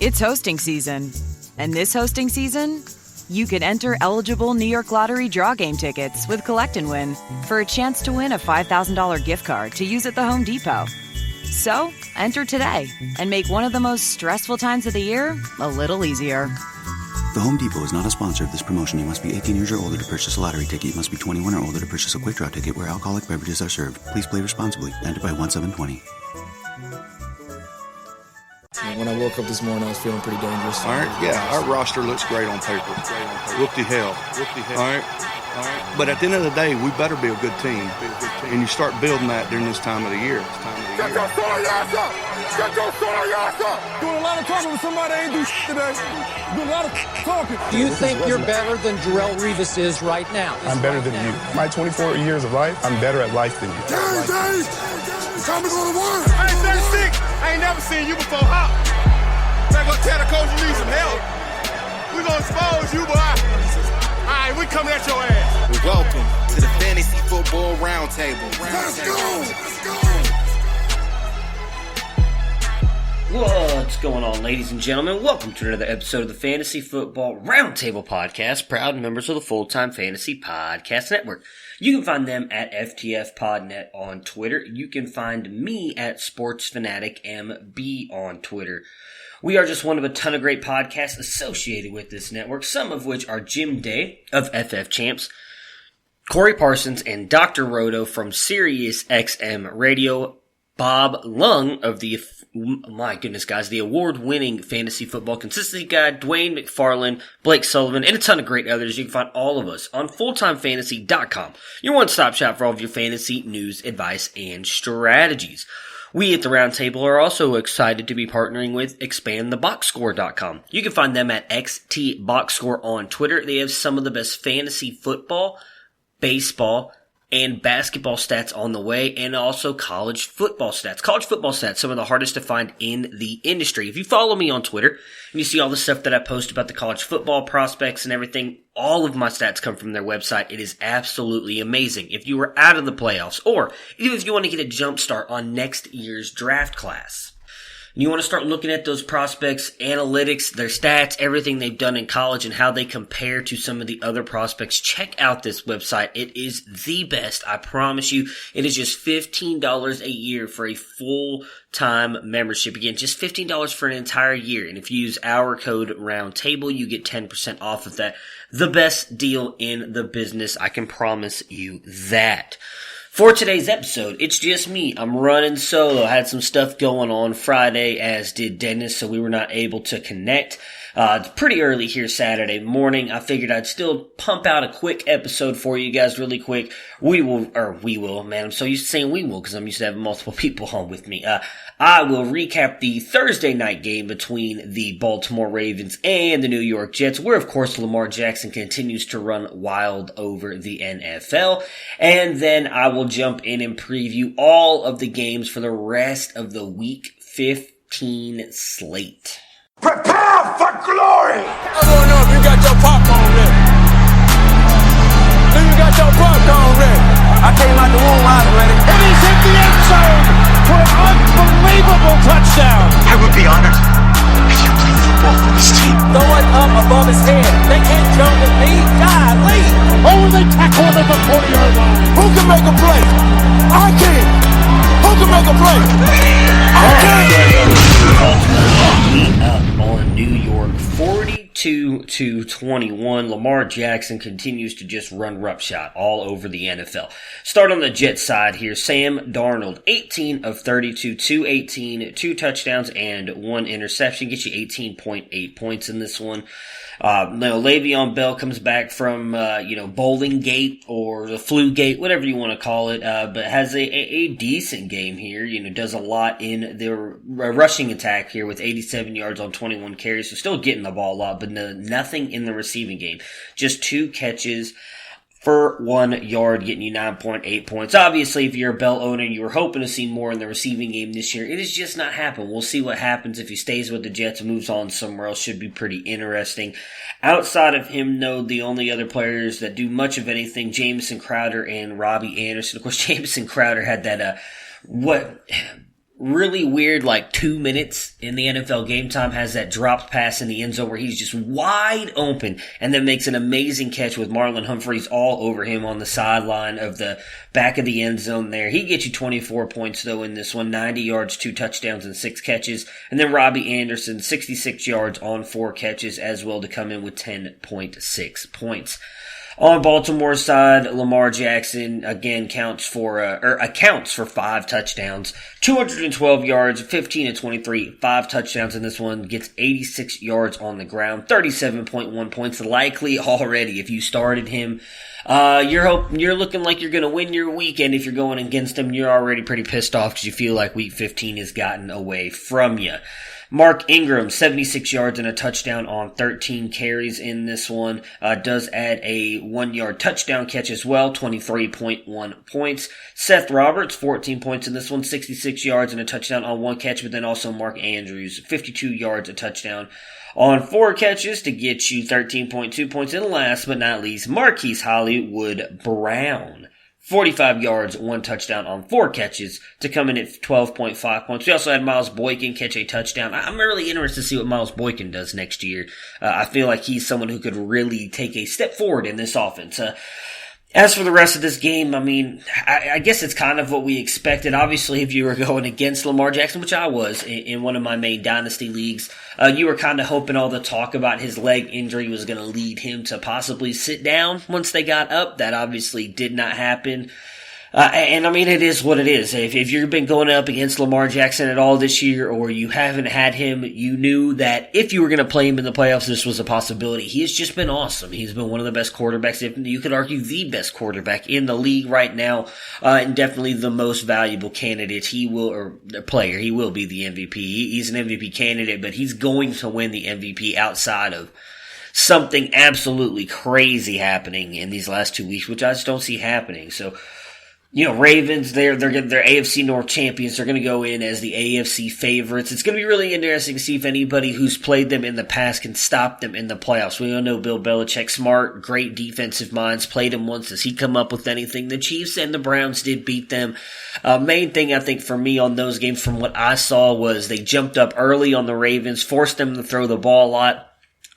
It's hosting season. And this hosting season, you could enter eligible New York Lottery draw game tickets with Collect and Win for a chance to win a $5,000 gift card to use at the Home Depot. So, enter today and make one of the most stressful times of the year a little easier. The Home Depot is not a sponsor of this promotion. You must be 18 years or older to purchase a lottery ticket. You must be 21 or older to purchase a quick draw ticket where alcoholic beverages are served. Please play responsibly. Entered by 1-7-20. When I woke up this morning, I was feeling pretty dangerous. All right, yeah, our roster looks great on paper. Whoop-de hell. All right. But at the end of the day, we better be a good team. And you start building that during this time of the year. Get your sorry ass up! Get your sorry ass up! Doing a lot of talking with somebody that ain't do today. Doing a lot of talking. Do you think you're better than Jarrell Revis is right now? I'm better than you. My 24 years of life, I'm better at life than you. Dave! It's time to go to work! I ain't 36. I ain't never seen you before, huh? Better go tell the coach you need some help. We gonna expose you, boy. All right, we coming at your ass. Welcome to the Fantasy Football Roundtable. Let's go! Let's go! What's going on, ladies and gentlemen? Welcome to another episode of the Fantasy Football Roundtable Podcast, proud members of the Full-Time Fantasy Podcast Network. You can find them at FTFPodNet on Twitter. You can find me at SportsFanaticMB on Twitter. We are just one of a ton of great podcasts associated with this network, some of which are Jim Day of FF Champs, Corey Parsons, and Dr. Roto from Sirius XM Radio, Bob Lung of the, my goodness guys, the award-winning fantasy football consistency guy, Dwayne McFarland, Blake Sullivan, and a ton of great others. You can find all of us on FullTimeFantasy.com, your one-stop shop for all of your fantasy news, advice, and strategies. We at the Roundtable are also excited to be partnering with ExpandTheBoxScore.com. You can find them at XTBoxScore on Twitter. They have some of the best fantasy football, baseball, and basketball stats on the way, and also college football stats. College football stats, some of the hardest to find in the industry. If you follow me on Twitter, and you see all the stuff that I post about the college football prospects and everything, all of my stats come from their website. It is absolutely amazing. If you are out of the playoffs, or even if you want to get a jump start on next year's draft class, and you want to start looking at those prospects, analytics, their stats, everything they've done in college, and how they compare to some of the other prospects, check out this website. It is the best, I promise you. It is just $15 a year for a full-time membership. Again, just $15 for an entire year. And if you use our code ROUNDTABLE, you get 10% off of that. The best deal in the business. I can promise you that. For today's episode, it's just me. I'm running solo. I had some stuff going on Friday, as did Dennis, so we were not able to connect. It's pretty early here Saturday morning. I figured I'd still pump out a quick episode for you guys really quick. We will, man. I'm so used to saying we will because I'm used to having multiple people on with me. I will recap the Thursday night game between the Baltimore Ravens and the New York Jets, where, of course, Lamar Jackson continues to run wild over the NFL. And then I will jump in and preview all of the games for the rest of the Week 15 slate. Prepare for glory! I don't know if you got your popcorn ready. Do you got your popcorn ready? I came out the womb, I was ready. And he's hit the end zone for an unbelievable touchdown. I would be honored if you played football for this team. Throw it up above his head. They can't jump with me. Golly. Oh, they tackle him at the 40-yard line. Who can make a play? I can. Who can make a play? I can. Up on New York, 42-21. Lamar Jackson continues to just run roughshod all over the NFL. Start on the Jets side here. Sam Darnold, 18 of 32, 218, 2 touchdowns, and 1 interception. Gets you 18.8 points in this one. Le'Veon Bell comes back from, Bowling Gate or the Flu Gate, whatever you want to call it, but has a decent game here. Does a lot in the rushing attack here with 87 yards on 21 carries. So still getting the ball a lot, but nothing in the receiving game. Just 2 catches for 1 yard, getting you 9.8 points. Obviously, if you're a Bell owner and you were hoping to see more in the receiving game this year, it has just not happened. We'll see what happens if he stays with the Jets and moves on somewhere else. Should be pretty interesting. Outside of him, though, the only other players that do much of anything, Jamison Crowder and Robbie Anderson. Of course, Jamison Crowder had that, really weird, 2 minutes in the NFL game time, has that dropped pass in the end zone where he's just wide open and then makes an amazing catch with Marlon Humphreys all over him on the sideline of the back of the end zone there. He gets you 24 points though in this one, 90 yards, 2 touchdowns and 6 catches. And then Robbie Anderson, 66 yards on 4 catches as well to come in with 10.6 points. On Baltimore's side, Lamar Jackson again accounts for 5 touchdowns, 212 yards, 15 and 23, 5 touchdowns in this one, gets 86 yards on the ground, 37.1 points, likely already if you started him. You're looking like you're going to win your weekend. If you're going against him, you're already pretty pissed off because you feel like week 15 has gotten away from you. Mark Ingram, 76 yards and a touchdown on 13 carries in this one. Does add a 1-yard touchdown catch as well, 23.1 points. Seth Roberts, 14 points in this one, 66 yards and a touchdown on 1 catch, but then also Mark Andrews, 52 yards, a touchdown on 4 catches to get you 13.2 points. And last but not least, Marquise Hollywood Brown, 45 yards, 1 touchdown on 4 catches to come in at 12.5 points. We also had Miles Boykin catch a touchdown. I'm really interested to see what Miles Boykin does next year. I feel like he's someone who could really take a step forward in this offense. As for the rest of this game, I guess it's kind of what we expected. Obviously, if you were going against Lamar Jackson, which I was in one of my main dynasty leagues, you were kind of hoping all the talk about his leg injury was going to lead him to possibly sit down once they got up. That obviously did not happen. It is what it is. If you've been going up against Lamar Jackson at all this year, or you haven't had him, you knew that if you were going to play him in the playoffs, this was a possibility. He has just been awesome. He's been one of the best quarterbacks, if you could argue the best quarterback in the league right now, and definitely the most valuable candidate. He will be the MVP. He's an MVP candidate, but he's going to win the MVP outside of something absolutely crazy happening in these last 2 weeks, which I just don't see happening. So, Ravens, they're AFC North champions. They're going to go in as the AFC favorites. It's going to be really interesting to see if anybody who's played them in the past can stop them in the playoffs. We all know Bill Belichick, smart, great defensive minds, played him once. Does he come up with anything? The Chiefs and the Browns did beat them. Main thing I think for me on those games from what I saw was they jumped up early on the Ravens, forced them to throw the ball a lot,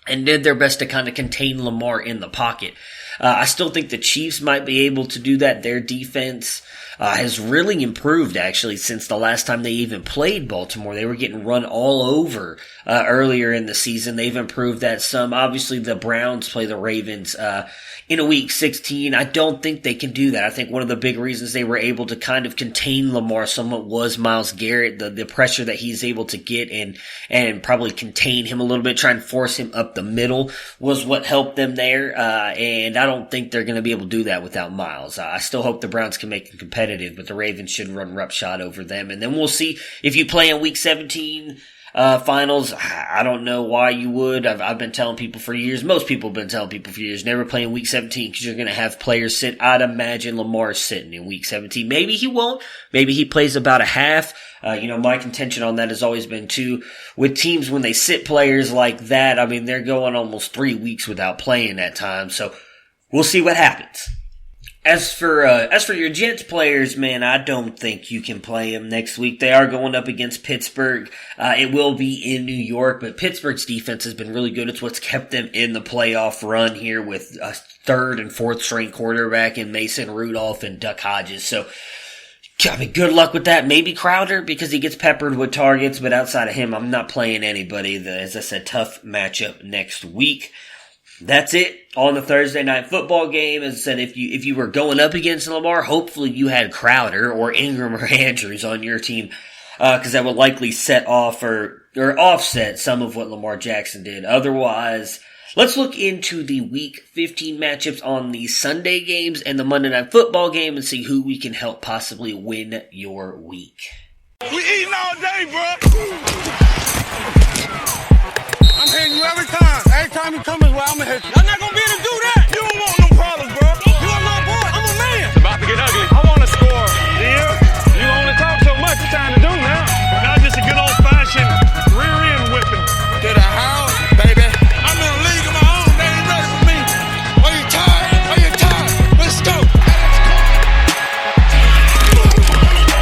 and did their best to kind of contain Lamar in the pocket. I still think the Chiefs might be able to do that. Their defense has really improved, actually, since the last time they even played Baltimore. They were getting run all over earlier in the season. They've improved that some. Obviously, the Browns play the Ravens in a week 16. I don't think they can do that. I think one of the big reasons they were able to kind of contain Lamar somewhat was Myles Garrett, the pressure that he's able to get and probably contain him a little bit, try and force him up the middle was what helped them there. And I don't think they're going to be able to do that without Myles. I still hope the Browns can make it competitive, but the Ravens should run roughshod over them. And then we'll see if you play in week 17 finals. I don't know why you would. I've been telling people for years. Most people have been telling people for years. Never play in week 17 because you're going to have players sit. I'd imagine Lamar's sitting in week 17. Maybe he won't. Maybe he plays about a half. My contention on that has always been too, with teams when they sit players like that, they're going almost 3 weeks without playing at times. So we'll see what happens. As for your Jets players, man, I don't think you can play them next week. They are going up against Pittsburgh. It will be in New York, but Pittsburgh's defense has been really good. It's what's kept them in the playoff run here with a 3rd and 4th string quarterback in Mason Rudolph and Duck Hodges. So, good luck with that. Maybe Crowder because he gets peppered with targets, but outside of him, I'm not playing anybody. As I said, tough matchup next week. That's it on the Thursday night football game. As I said, if you were going up against Lamar, hopefully you had Crowder or Ingram or Andrews on your team, because that would likely set off or offset some of what Lamar Jackson did. Otherwise, let's look into the Week 15 matchups on the Sunday games and the Monday night football game and see who we can help possibly win your week. We eating all day, bro. I'm hitting you every time. Every time you come as well, I'm gonna hit you. Y'all not gonna be able to do that. You don't want no problems, bro. You a little boy. I'm a man. It's about to get ugly. I want to score. Yeah. You only talk so much. It's time to do now. Not just a good old-fashioned rear end whipping. To the house, baby. I'm in a league of my own. They ain't ready for me. Are you tired? Are you tired? Let's go.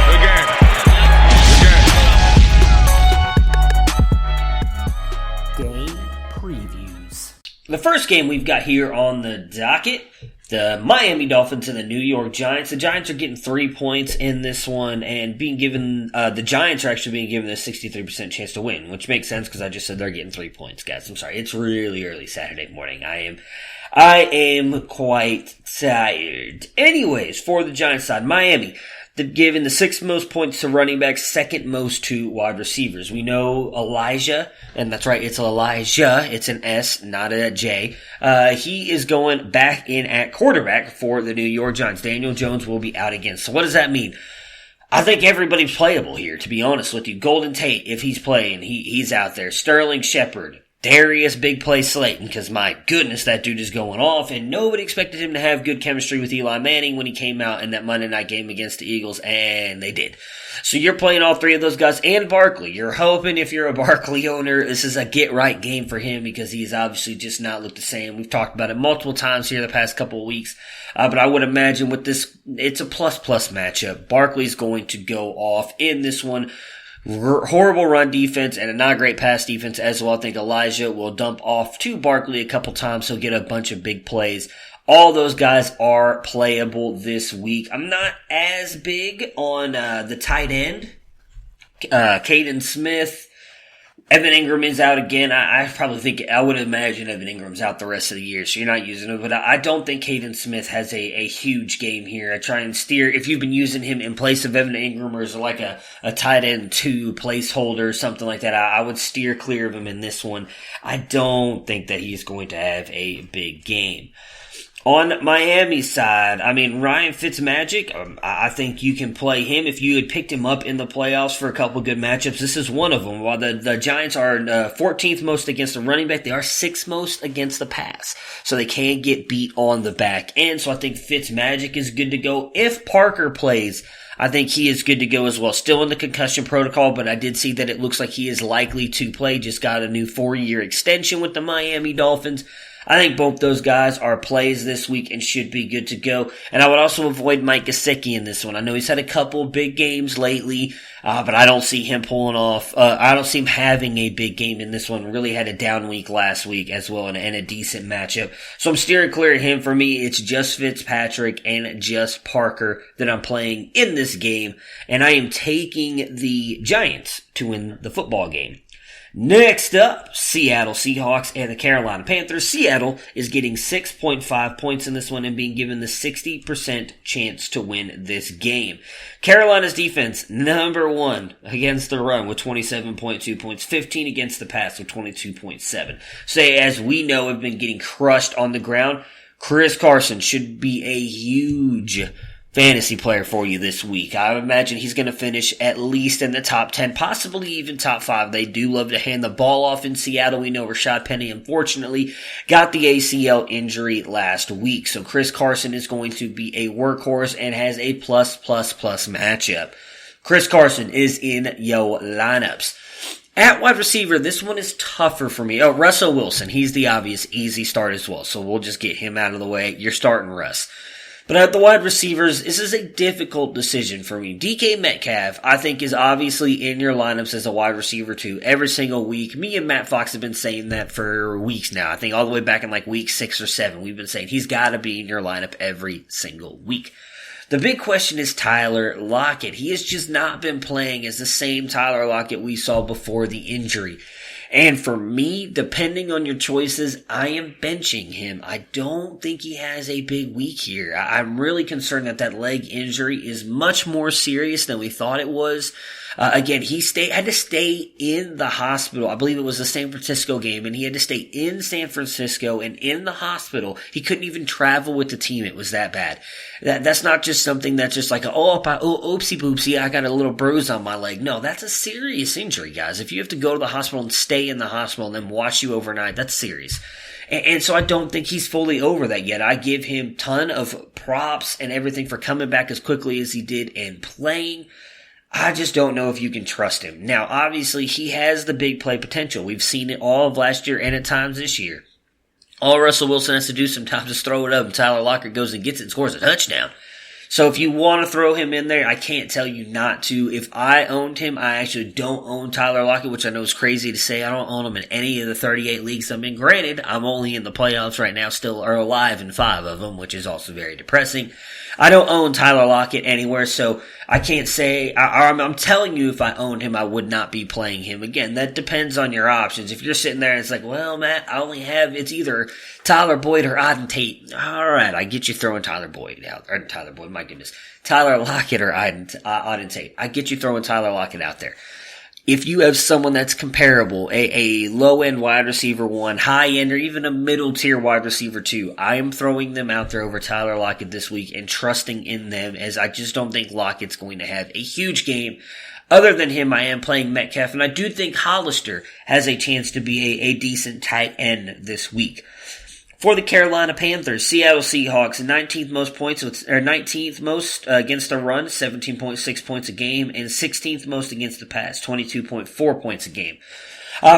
Good game. Good game. The first game we've got here on the docket, the Miami Dolphins and the New York Giants. The Giants are getting 3 points in this one and being given, the Giants are actually being given a 63% chance to win, which makes sense because I just said they're getting 3 points, guys. I'm sorry. It's really early Saturday morning. I am quite tired. Anyways, for the Giants side, Miami, they've given the 6th most points to running backs, 2nd most to wide receivers. We know Elijah, and that's right, it's Elijah. It's an S, not a J. He is going back in at quarterback for the New York Giants. Daniel Jones will be out again. So what does that mean? I think everybody's playable here, to be honest with you. Golden Tate, if he's playing, he's out there. Sterling Shepard. Darius Big Play Slayton, because my goodness, that dude is going off, and nobody expected him to have good chemistry with Eli Manning when he came out in that Monday night game against the Eagles, and they did. So you're playing all 3 of those guys, and Barkley. You're hoping if you're a Barkley owner, this is a get-right game for him, because he's obviously just not looked the same. We've talked about it multiple times here the past couple of weeks, but I would imagine with this, it's a plus-plus matchup. Barkley's going to go off in this one. Horrible run defense and a not great pass defense as well. I think Elijah will dump off to Barkley a couple times. He'll get a bunch of big plays. All those guys are playable this week. I'm not as big on the tight end. Caden Smith. Evan Ingram is out again. I would imagine Evan Ingram's out the rest of the year, so you're not using him. But I don't think Caden Smith has a huge game here. I try and steer, if you've been using him in place of Evan Ingram or as like a tight end 2 placeholder or something like that, I would steer clear of him in this one. I don't think that he's going to have a big game. On Miami's side, Ryan Fitzmagic, I think you can play him. If you had picked him up in the playoffs for a couple good matchups, this is one of them. While the Giants are 14th most against the running back, they are 6th most against the pass. So they can get beat on the back end. So I think Fitzmagic is good to go. If Parker plays, I think he is good to go as well. Still in the concussion protocol, but I did see that it looks like he is likely to play. Just got a new 4-year extension with the Miami Dolphins. I think both those guys are plays this week and should be good to go. And I would also avoid Mike Gesicki in this one. I know he's had a couple big games lately, but I don't see him pulling off. I don't see him having a big game in this one. Really had a down week last week as well and a decent matchup. So I'm steering clear of him. For me, it's just Fitzpatrick and just Parker that I'm playing in this game. And I am taking the Giants to win the football game. Next up, Seattle Seahawks and the Carolina Panthers. Seattle is getting 6.5 points in this one and being given the 60% chance to win this game. Carolina's defense, number 1 against the run with 27.2 points, 15 against the pass with 22.7. So as we know, have been getting crushed on the ground. Chris Carson should be a huge fantasy player for you this week. I imagine he's going to finish at least in the top 10, possibly even top 5. They do love to hand the ball off in Seattle. We know Rashad Penny, unfortunately, got the ACL injury last week. So Chris Carson is going to be a workhorse and has a plus matchup. Chris Carson is in your lineups. At wide receiver, this one is tougher for me. Oh, Russell Wilson. He's the obvious easy start as well. So we'll just get him out of the way. You're starting Russ. But at the wide receivers, this is a difficult decision for me. DK Metcalf, I think, is obviously in your lineups as a wide receiver too, every single week. Me and Matt Fox have been saying that for weeks now. I think all the way back in like week 6 or 7, we've been saying he's got to be in your lineup every single week. The big question is Tyler Lockett. He has just not been playing as the same Tyler Lockett we saw before the injury. And for me, depending on your choices, I am benching him. I don't think he has a big week here. I'm really concerned that leg injury is much more serious than we thought it was. Again, he had to stay in the hospital. I believe it was the San Francisco game, and he had to stay in San Francisco and in the hospital. He couldn't even travel with the team. It was that bad. That's not just something that's just like, oopsie boopsie, I got a little bruise on my leg. No, that's a serious injury, guys. If you have to go to the hospital and stay in the hospital and then watch you overnight, that's serious. And so I don't think he's fully over that yet. I give him ton of props and everything for coming back as quickly as he did and playing. I just don't know if you can trust him. Now, obviously, he has the big play potential. We've seen it all of last year and at times this year. All Russell Wilson has to do sometimes is throw it up, and Tyler Lockett goes and gets it and scores a touchdown. So if you want to throw him in there, I can't tell you not to. If I owned him, I actually don't own Tyler Lockett, which I know is crazy to say. I don't own him in any of the 38 leagues I'm in. Granted, I'm only in the playoffs right now, still are alive in 5 of them, which is also very depressing. I don't own Tyler Lockett anywhere, so I can't say, I'm telling you if I owned him, I would not be playing him. Again, that depends on your options. If you're sitting there and it's like, well, Matt, I only have, it's either Tyler Boyd or Auden Tate. Alright, I get you throwing Tyler Boyd out, or Tyler Boyd, my goodness. Tyler Lockett or Auden Tate. I get you throwing Tyler Lockett out there. If you have someone that's comparable, a low-end wide receiver 1, high-end, or even a middle-tier wide receiver 2, I am throwing them out there over Tyler Lockett this week and trusting in them, as I just don't think Lockett's going to have a huge game. Other than him, I am playing Metcalf, and I do think Hollister has a chance to be a decent tight end this week. For the Carolina Panthers, Seattle Seahawks, 19th most points, or 19th most against the run, 17.6 points a game, and 16th most against the pass, 22.4 points a game.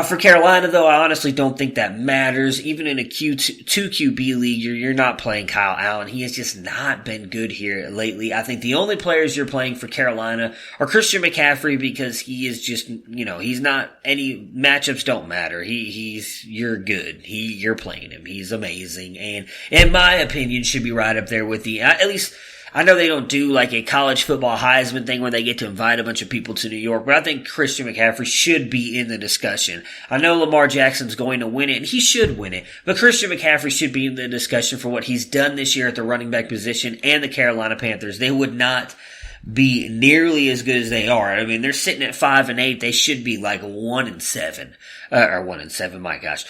For Carolina, though, I honestly don't think that matters. Even in a 2 QB league, you're not playing Kyle Allen. He has just not been good here lately. I think the only players you're playing for Carolina are Christian McCaffrey, because he is just, he's not, any matchups don't matter. You're good. You're playing him. He's amazing. And in my opinion, should be right up there with the, at least, I know they don't do like a college football Heisman thing where they get to invite a bunch of people to New York, but I think Christian McCaffrey should be in the discussion. I know Lamar Jackson's going to win it, and he should win it, but Christian McCaffrey should be in the discussion for what he's done this year at the running back position, and the Carolina Panthers. They would not be nearly as good as they are. I mean, they're sitting at 5-8. They should be like 1-7. Or 1-7, my gosh.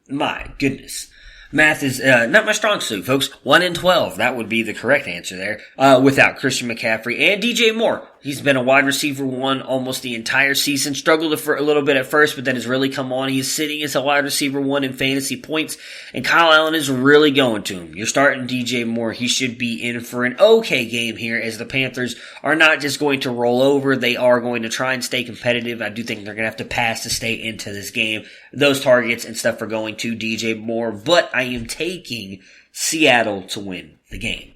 My goodness. Math is not my strong suit, folks. 1-12. That would be the correct answer there. Without Christian McCaffrey and DJ Moore. He's been a wide receiver 1 almost the entire season. Struggled for a little bit at first, but then has really come on. He's sitting as a wide receiver 1 in fantasy points, and Kyle Allen is really going to him. You're starting DJ Moore. He should be in for an okay game here, as the Panthers are not just going to roll over. They are going to try and stay competitive. I do think they're going to have to pass to stay into this game. Those targets and stuff are going to DJ Moore, but I am taking Seattle to win the game.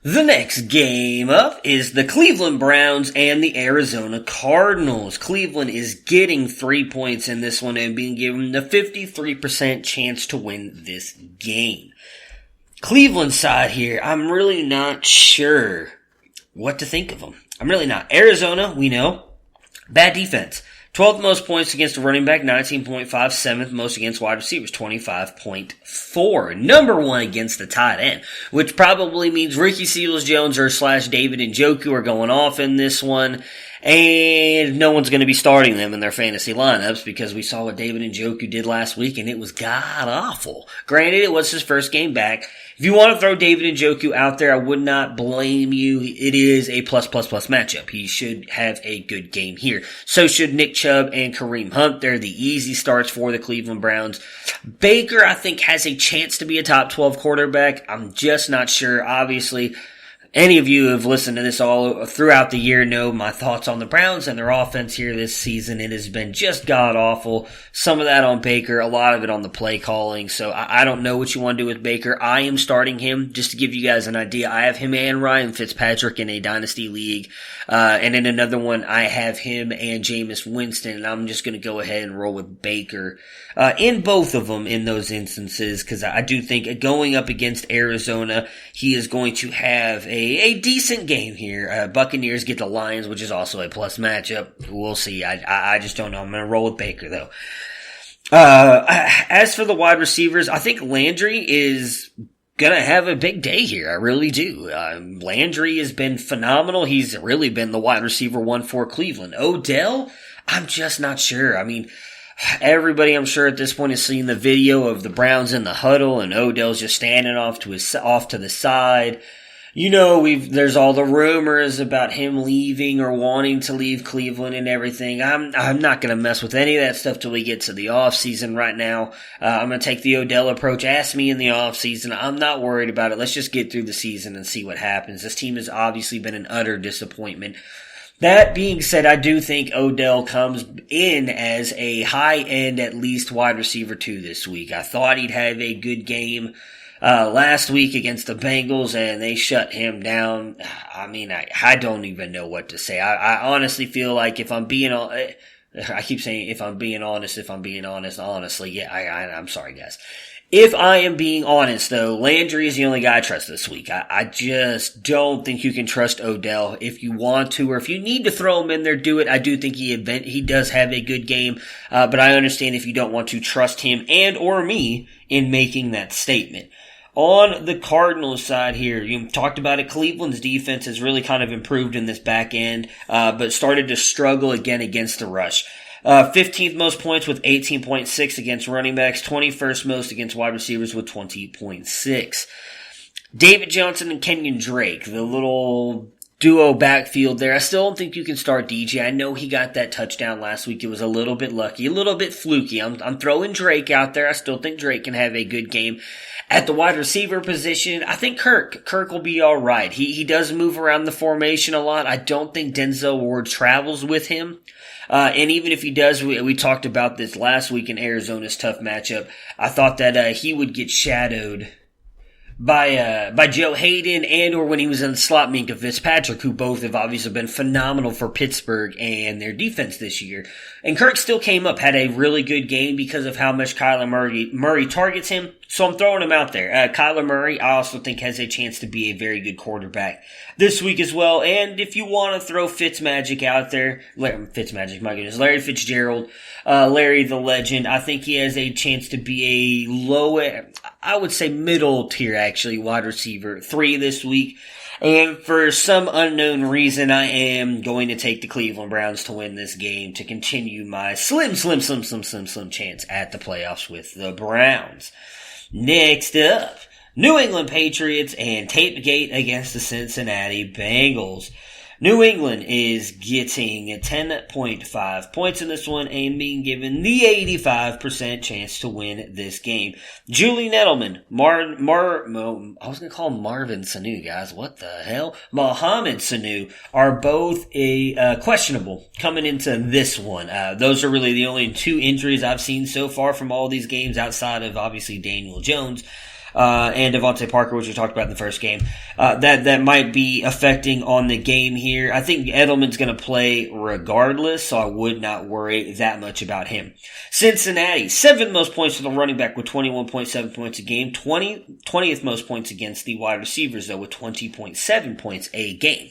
The next game up is the Cleveland Browns and the Arizona Cardinals. Cleveland is getting 3 points in this one and being given the 53% chance to win this game. Cleveland side here, I'm really not sure what to think of them. I'm really not. Arizona, we know, bad defense. 12th most points against the running back, 19.5. 7th most against wide receivers, 25.4. Number 1 against the tight end, which probably means Ricky Seals-Jones or / David Njoku are going off in this one. And no one's going to be starting them in their fantasy lineups, because we saw what David Njoku did last week, and it was god-awful. Granted, it was his first game back. If you want to throw David Njoku out there, I would not blame you. It is a plus matchup. He should have a good game here. So should Nick Chubb and Kareem Hunt. They're the easy starts for the Cleveland Browns. Baker, I think, has a chance to be a top 12 quarterback. I'm just not sure. Obviously, any of you who have listened to this all throughout the year know my thoughts on the Browns and their offense here this season. It has been just god-awful. Some of that on Baker, a lot of it on the play calling. So I don't know what you want to do with Baker. I am starting him. Just to give you guys an idea, I have him and Ryan Fitzpatrick in a dynasty league. And in another one, I have him and Jameis Winston. And I'm just going to go ahead and roll with Baker in both of them in those instances, because I do think going up against Arizona, he is going to have a decent game here. Buccaneers get the Lions, which is also a plus matchup. We'll see. I just don't know. I'm going to roll with Baker, though. As for the wide receivers, I think Landry is gonna have a big day here. I really do. Landry has been phenomenal. He's really been the wide receiver 1 for Cleveland. Odell, I'm just not sure. I mean, everybody, I'm sure at this point, has seen the video of the Browns in the huddle, and Odell's just standing off to the side. You know, there's all the rumors about him leaving or wanting to leave Cleveland and everything. I'm not going to mess with any of that stuff till we get to the off season right now. I'm going to take the Odell approach. Ask me in the off season. I'm not worried about it. Let's just get through the season and see what happens. This team has obviously been an utter disappointment. That being said, I do think Odell comes in as a high-end, at least, wide receiver 2 this week. I thought he'd have a good game last week against the Bengals, and they shut him down. I mean, I don't even know what to say. I honestly feel like if I'm being I keep saying if I'm being honest, honestly, yeah, I'm sorry, guys. If I am being honest, though, Landry is the only guy I trust this week. I just don't think you can trust Odell. If you want to, or if you need to throw him in there, do it. I do think he does have a good game, but I understand if you don't want to trust him and or me in making that statement. On the Cardinals side here, you talked about it, Cleveland's defense has really kind of improved in this back end, but started to struggle again against the rush. 15th most points with 18.6 against running backs, 21st most against wide receivers with 20.6. David Johnson and Kenyon Drake, the little duo backfield there. I still don't think you can start DJ. I know he got that touchdown last week. It was a little bit lucky, a little bit fluky. I'm throwing Drake out there. I still think Drake can have a good game. At the wide receiver position, I think Kirk will be all right. He does move around the formation a lot. I don't think Denzel Ward travels with him. And even if he does, we talked about this last week in Arizona's tough matchup. I thought that he would get shadowed by Joe Hayden and or when he was in the slot, Minkah Fitzpatrick, who both have obviously been phenomenal for Pittsburgh and their defense this year. And Kirk still came up, had a really good game because of how much Kyler Murray targets him. So I'm throwing him out there. Kyler Murray, I also think, has a chance to be a very good quarterback this week as well. And if you want to throw Fitzmagic out there, Larry Fitzgerald, Larry the Legend, I think he has a chance to be a I would say middle tier, actually, wide receiver 3 this week. And for some unknown reason, I am going to take the Cleveland Browns to win this game to continue my slim chance at the playoffs with the Browns. Next up, New England Patriots and Tapegate against the Cincinnati Bengals. New England is getting 10.5 points in this one and being given the 85% chance to win this game. Julian Edelman, I was going to call him Marvin Sanu, guys. What the hell? Mohamed Sanu are both questionable coming into this one. Those are really the only 2 injuries I've seen so far from all these games outside of obviously Daniel Jones. And Devontae Parker, which we talked about in the first game, that might be affecting on the game here. I think Edelman's going to play regardless, so I would not worry that much about him. Cincinnati, 7th most points for the running back with 21.7 points a game, 20th most points against the wide receivers, though, with 20.7 points a game.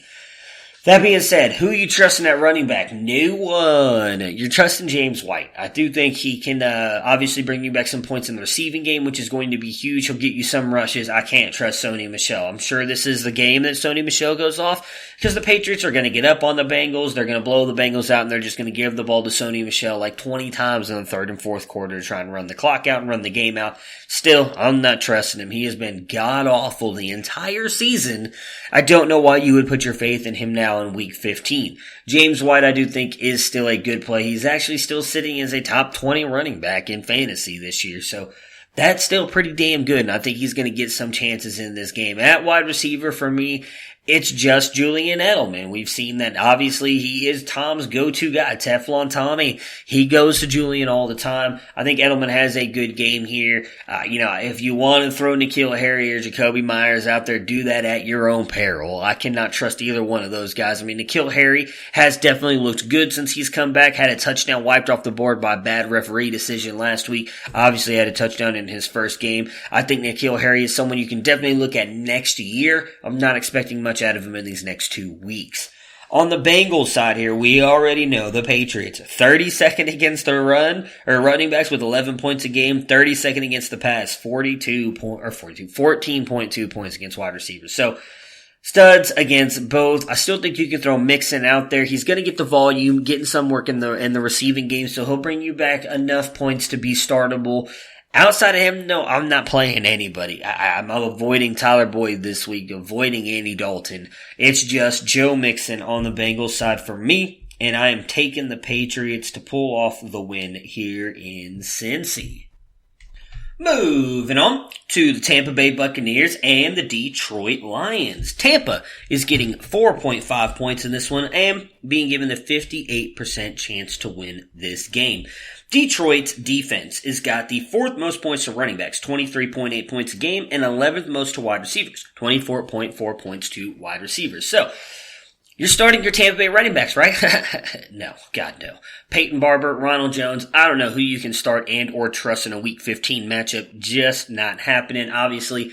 That being said, who are you trusting at running back? No one. You're trusting James White. I do think he can obviously bring you back some points in the receiving game, which is going to be huge. He'll get you some rushes. I can't trust Sony Michel. I'm sure this is the game that Sony Michel goes off because the Patriots are going to get up on the Bengals. They're going to blow the Bengals out, and they're just going to give the ball to Sony Michel like 20 times in the 3rd and 4th quarter to try and run the clock out and run the game out. Still, I'm not trusting him. He has been god-awful the entire season. I don't know why you would put your faith in him now in week 15. James White, I do think, is still a good play. He's actually still sitting as a top 20 running back in fantasy this year, so that's still pretty damn good, and I think he's going to get some chances in this game. At wide receiver, for me, it's just Julian Edelman. We've seen that obviously he is Tom's go-to guy. Teflon Tommy, he goes to Julian all the time. I think Edelman has a good game here. If you want to throw N'Keal Harry or Jacoby Myers out there, do that at your own peril. I cannot trust either one of those guys. I mean, N'Keal Harry has definitely looked good since he's come back. Had a touchdown wiped off the board by a bad referee decision last week. Obviously had a touchdown in his first game. I think N'Keal Harry is someone you can definitely look at next year. I'm not expecting much out of him in these next 2 weeks. On the Bengals side here, we already know the Patriots 32nd against the running backs with 11 points a game, 32nd against the pass, 14.2 points against wide receivers. So studs against both. I still think you can throw Mixon out there. He's going to get the volume, getting some work in the receiving game, so he'll bring you back enough points to be startable. Outside of him, no, I'm not playing anybody. I'm avoiding Tyler Boyd this week, avoiding Andy Dalton. It's just Joe Mixon on the Bengals side for me, and I am taking the Patriots to pull off the win here in Cincy. Moving on to the Tampa Bay Buccaneers and the Detroit Lions. Tampa is getting 4.5 points in this one and being given the 58% chance to win this game. Detroit's defense has got the 4th most points to running backs, 23.8 points a game, and 11th most to wide receivers, 24.4 points to wide receivers. So, you're starting your Tampa Bay running backs, right? No, God no. Peyton Barber, Ronald Jones, I don't know who you can start and or trust in a Week 15 matchup. Just not happening, obviously.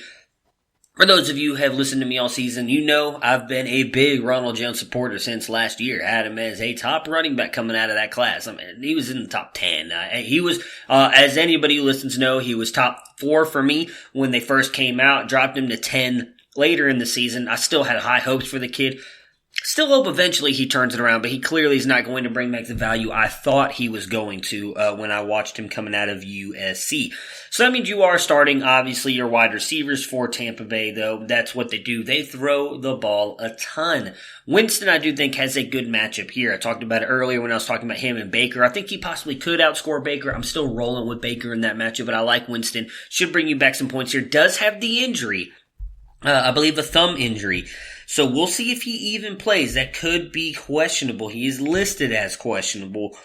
For those of you who have listened to me all season, you know I've been a big Ronald Jones supporter since last year. I had him as a top running back coming out of that class. I mean, he was in the top 10. He was, as anybody who listens know, he was top 4 for me when they first came out. Dropped him to 10 later in the season. I still had high hopes for the kid. Still hope eventually he turns it around, but he clearly is not going to bring back the value I thought he was going to when I watched him coming out of USC. So that means you are starting, obviously, your wide receivers for Tampa Bay, though. That's what they do. They throw the ball a ton. Winston, I do think, has a good matchup here. I talked about it earlier when I was talking about him and Baker. I think he possibly could outscore Baker. I'm still rolling with Baker in that matchup, but I like Winston. Should bring you back some points here. Does have the injury. I believe a thumb injury. So we'll see if he even plays. That could be questionable. He is listed as questionable.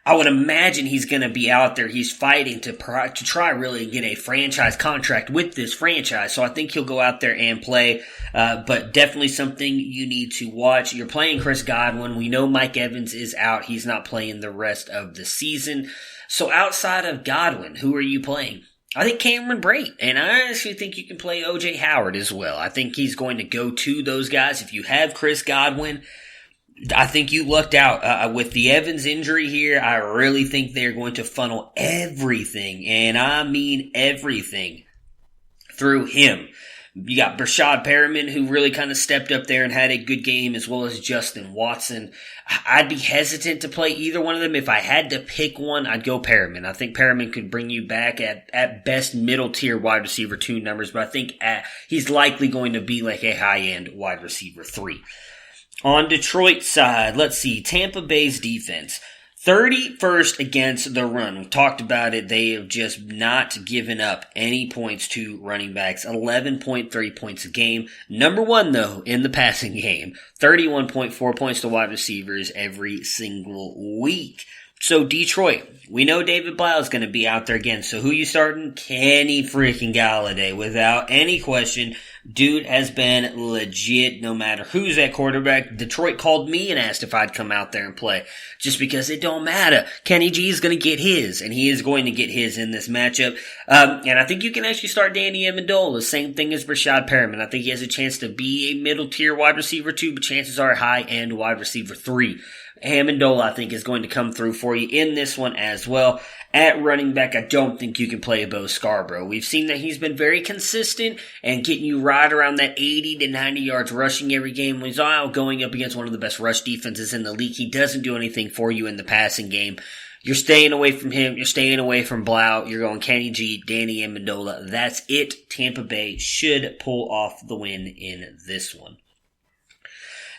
I would imagine he's going to be out there. He's fighting to try really to get a franchise contract with this franchise. So I think he'll go out there and play. But definitely something you need to watch. You're playing Chris Godwin. We know Mike Evans is out. He's not playing the rest of the season. So outside of Godwin, who are you playing? I think Cameron Brate, and I actually think you can play O.J. Howard as well. I think he's going to go to those guys. If you have Chris Godwin, I think you lucked out. With the Evans injury here, I really think they're going to funnel everything, and I mean everything, through him. You got Brashad Perriman, who really kind of stepped up there and had a good game, as well as Justin Watson. I'd be hesitant to play either one of them. If I had to pick one, I'd go Perriman. I think Perriman could bring you back at best middle-tier wide receiver 2 numbers, but I think he's likely going to be like a high-end wide receiver 3. On Detroit's side, let's see, Tampa Bay's defense. 31st against the run. We talked about it. They have just not given up any points to running backs. 11.3 points a game. Number 1, though, in the passing game. 31.4 points to wide receivers every single week. So Detroit, we know David Blau is going to be out there again. So who you starting? Kenny freaking Galladay. Without any question, dude has been legit no matter who's at quarterback. Detroit called me and asked if I'd come out there and play. Just because it don't matter. Kenny G is going to get his, and he is going to get his in this matchup. And I think you can actually start Danny Amendola. Same thing as Brashad Perriman. I think he has a chance to be a middle tier wide receiver 2, but chances are high end wide receiver 3. Amendola, I think, is going to come through for you in this one as well. At running back, I don't think you can play Bo Scarborough. We've seen that he's been very consistent and getting you right around that 80 to 90 yards rushing every game. When he's going up against one of the best rush defenses in the league, he doesn't do anything for you in the passing game. You're staying away from him. You're staying away from Blau. You're going Kenny G, Danny Amendola. That's it. Tampa Bay should pull off the win in this one.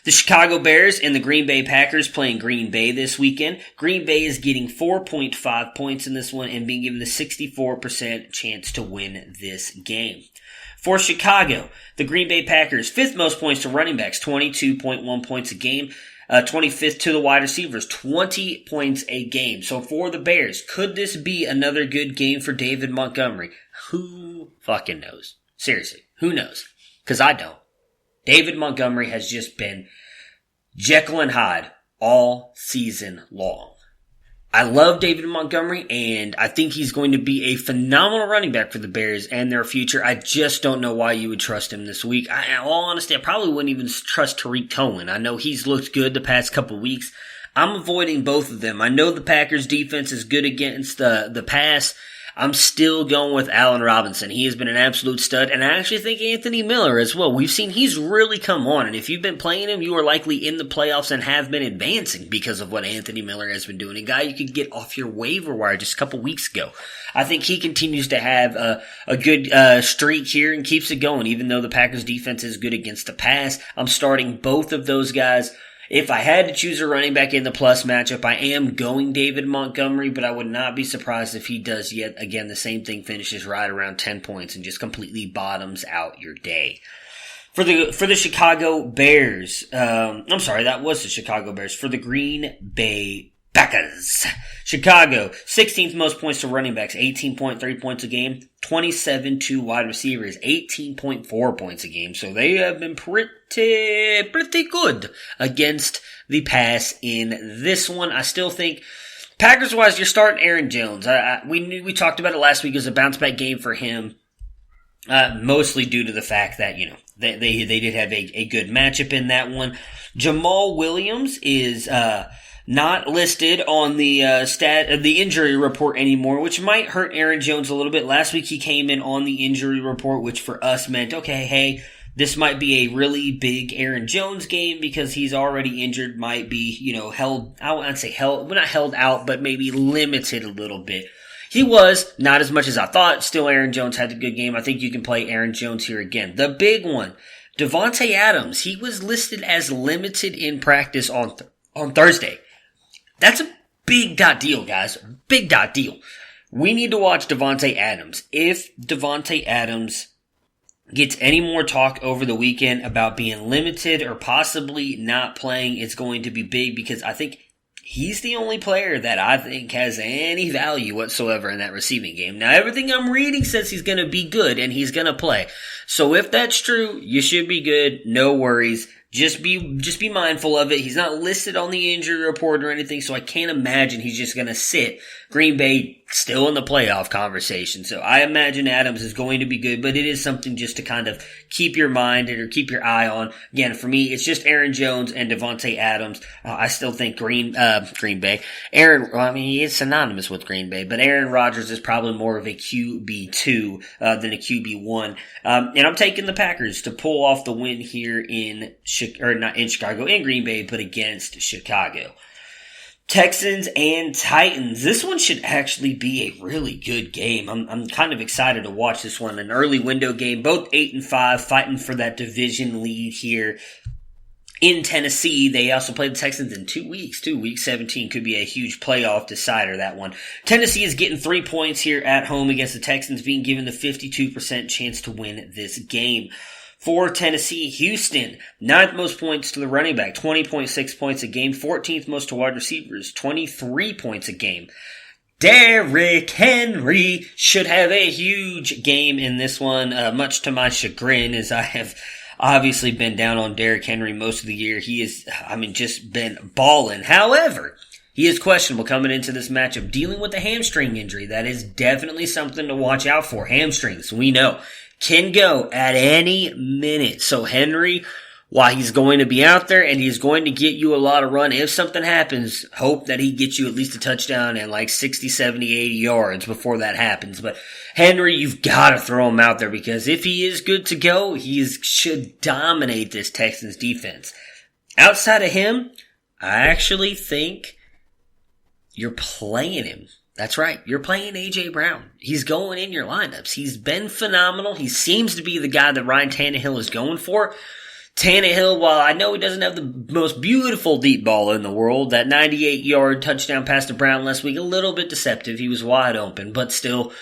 The Chicago Bears and the Green Bay Packers playing Green Bay this weekend. Green Bay is getting 4.5 points in this one and being given the 64% chance to win this game. For Chicago, the Green Bay Packers, 5th most points to running backs, 22.1 points a game. 25th to the wide receivers, 20 points a game. So for the Bears, could this be another good game for David Montgomery? Who fucking knows? Seriously, who knows? Because I don't. David Montgomery has just been Jekyll and Hyde all season long. I love David Montgomery, and I think he's going to be a phenomenal running back for the Bears and their future. I just don't know why you would trust him this week. In all honesty, I probably wouldn't even trust Tariq Cohen. I know he's looked good the past couple weeks. I'm avoiding both of them. I know the Packers' defense is good against the pass. I'm still going with Allen Robinson. He has been an absolute stud, and I actually think Anthony Miller as well. We've seen he's really come on, and if you've been playing him, you are likely in the playoffs and have been advancing because of what Anthony Miller has been doing. A guy you could get off your waiver wire just a couple weeks ago. I think he continues to have a good streak here and keeps it going, even though the Packers' defense is good against the pass. I'm starting both of those guys. If I had to choose a running back in the plus matchup, I am going David Montgomery, but I would not be surprised if he does yet again the same thing, finishes right around 10 points and just completely bottoms out your day. For the Chicago Bears, that was the Chicago Bears. For the Green Bay Packers. Chicago, 16th most points to running backs, 18.3 points a game. 27 to wide receivers, 18.4 points a game. So they have been pretty good against the pass in this one. I still think Packers-wise, you're starting Aaron Jones. We talked about it last week as a bounce-back game for him, mostly due to the fact that, they did have a good matchup in that one. Jamal Williams is not listed on the the injury report anymore, which might hurt Aaron Jones a little bit. Last week he came in on the injury report, which for us meant, okay, hey, this might be a really big Aaron Jones game because he's already injured, might be, held, I wouldn't say held, well, not held out, but maybe limited a little bit. He was, not as much as I thought. Still, Aaron Jones had a good game. I think you can play Aaron Jones here again. The big one, Davante Adams. He was listed as limited in practice on Thursday. That's a big deal, guys. Big deal. We need to watch Davante Adams. If Davante Adams gets any more talk over the weekend about being limited or possibly not playing, it's going to be big because I think he's the only player that I think has any value whatsoever in that receiving game. Now, everything I'm reading says he's going to be good and he's going to play. So if that's true, you should be good. No worries. Just be mindful of it. He's not listed on the injury report or anything, so I can't imagine he's just going to sit. Green Bay still in the playoff conversation, so I imagine Adams is going to be good, but it is something just to kind of keep your mind or keep your eye on. Again, for me, it's just Aaron Jones and Davante Adams. I still think Green Bay. He is synonymous with Green Bay, but Aaron Rodgers is probably more of a QB2 than a QB1. And I'm taking the Packers to pull off the win here in Green Bay, but against Chicago. Texans and Titans. This one should actually be a really good game. I'm kind of excited to watch this one. An early window game. Both 8-5 fighting for that division lead here in Tennessee. They also play the Texans in 2 weeks. Week 17 could be a huge playoff decider, that one. Tennessee is getting 3 points here at home against the Texans, being given the 52% chance to win this game. For Tennessee, Houston, 9th most points to the running back, 20.6 points a game. 14th most to wide receivers, 23 points a game. Derrick Henry should have a huge game in this one, much to my chagrin, as I have obviously been down on Derrick Henry most of the year. He is, just been balling. However, he is questionable coming into this matchup, dealing with a hamstring injury. That is definitely something to watch out for. Hamstrings, we know, can go at any minute. So Henry, while he's going to be out there and he's going to get you a lot of run, if something happens, hope that he gets you at least a touchdown and like 60, 70, 80 yards before that happens. But Henry, you've got to throw him out there because if he is good to go, should dominate this Texans defense. Outside of him, I actually think you're playing him. That's right. You're playing A.J. Brown. He's going in your lineups. He's been phenomenal. He seems to be the guy that Ryan Tannehill is going for. Tannehill, while I know he doesn't have the most beautiful deep ball in the world, that 98-yard touchdown pass to Brown last week, a little bit deceptive. He was wide open, but still,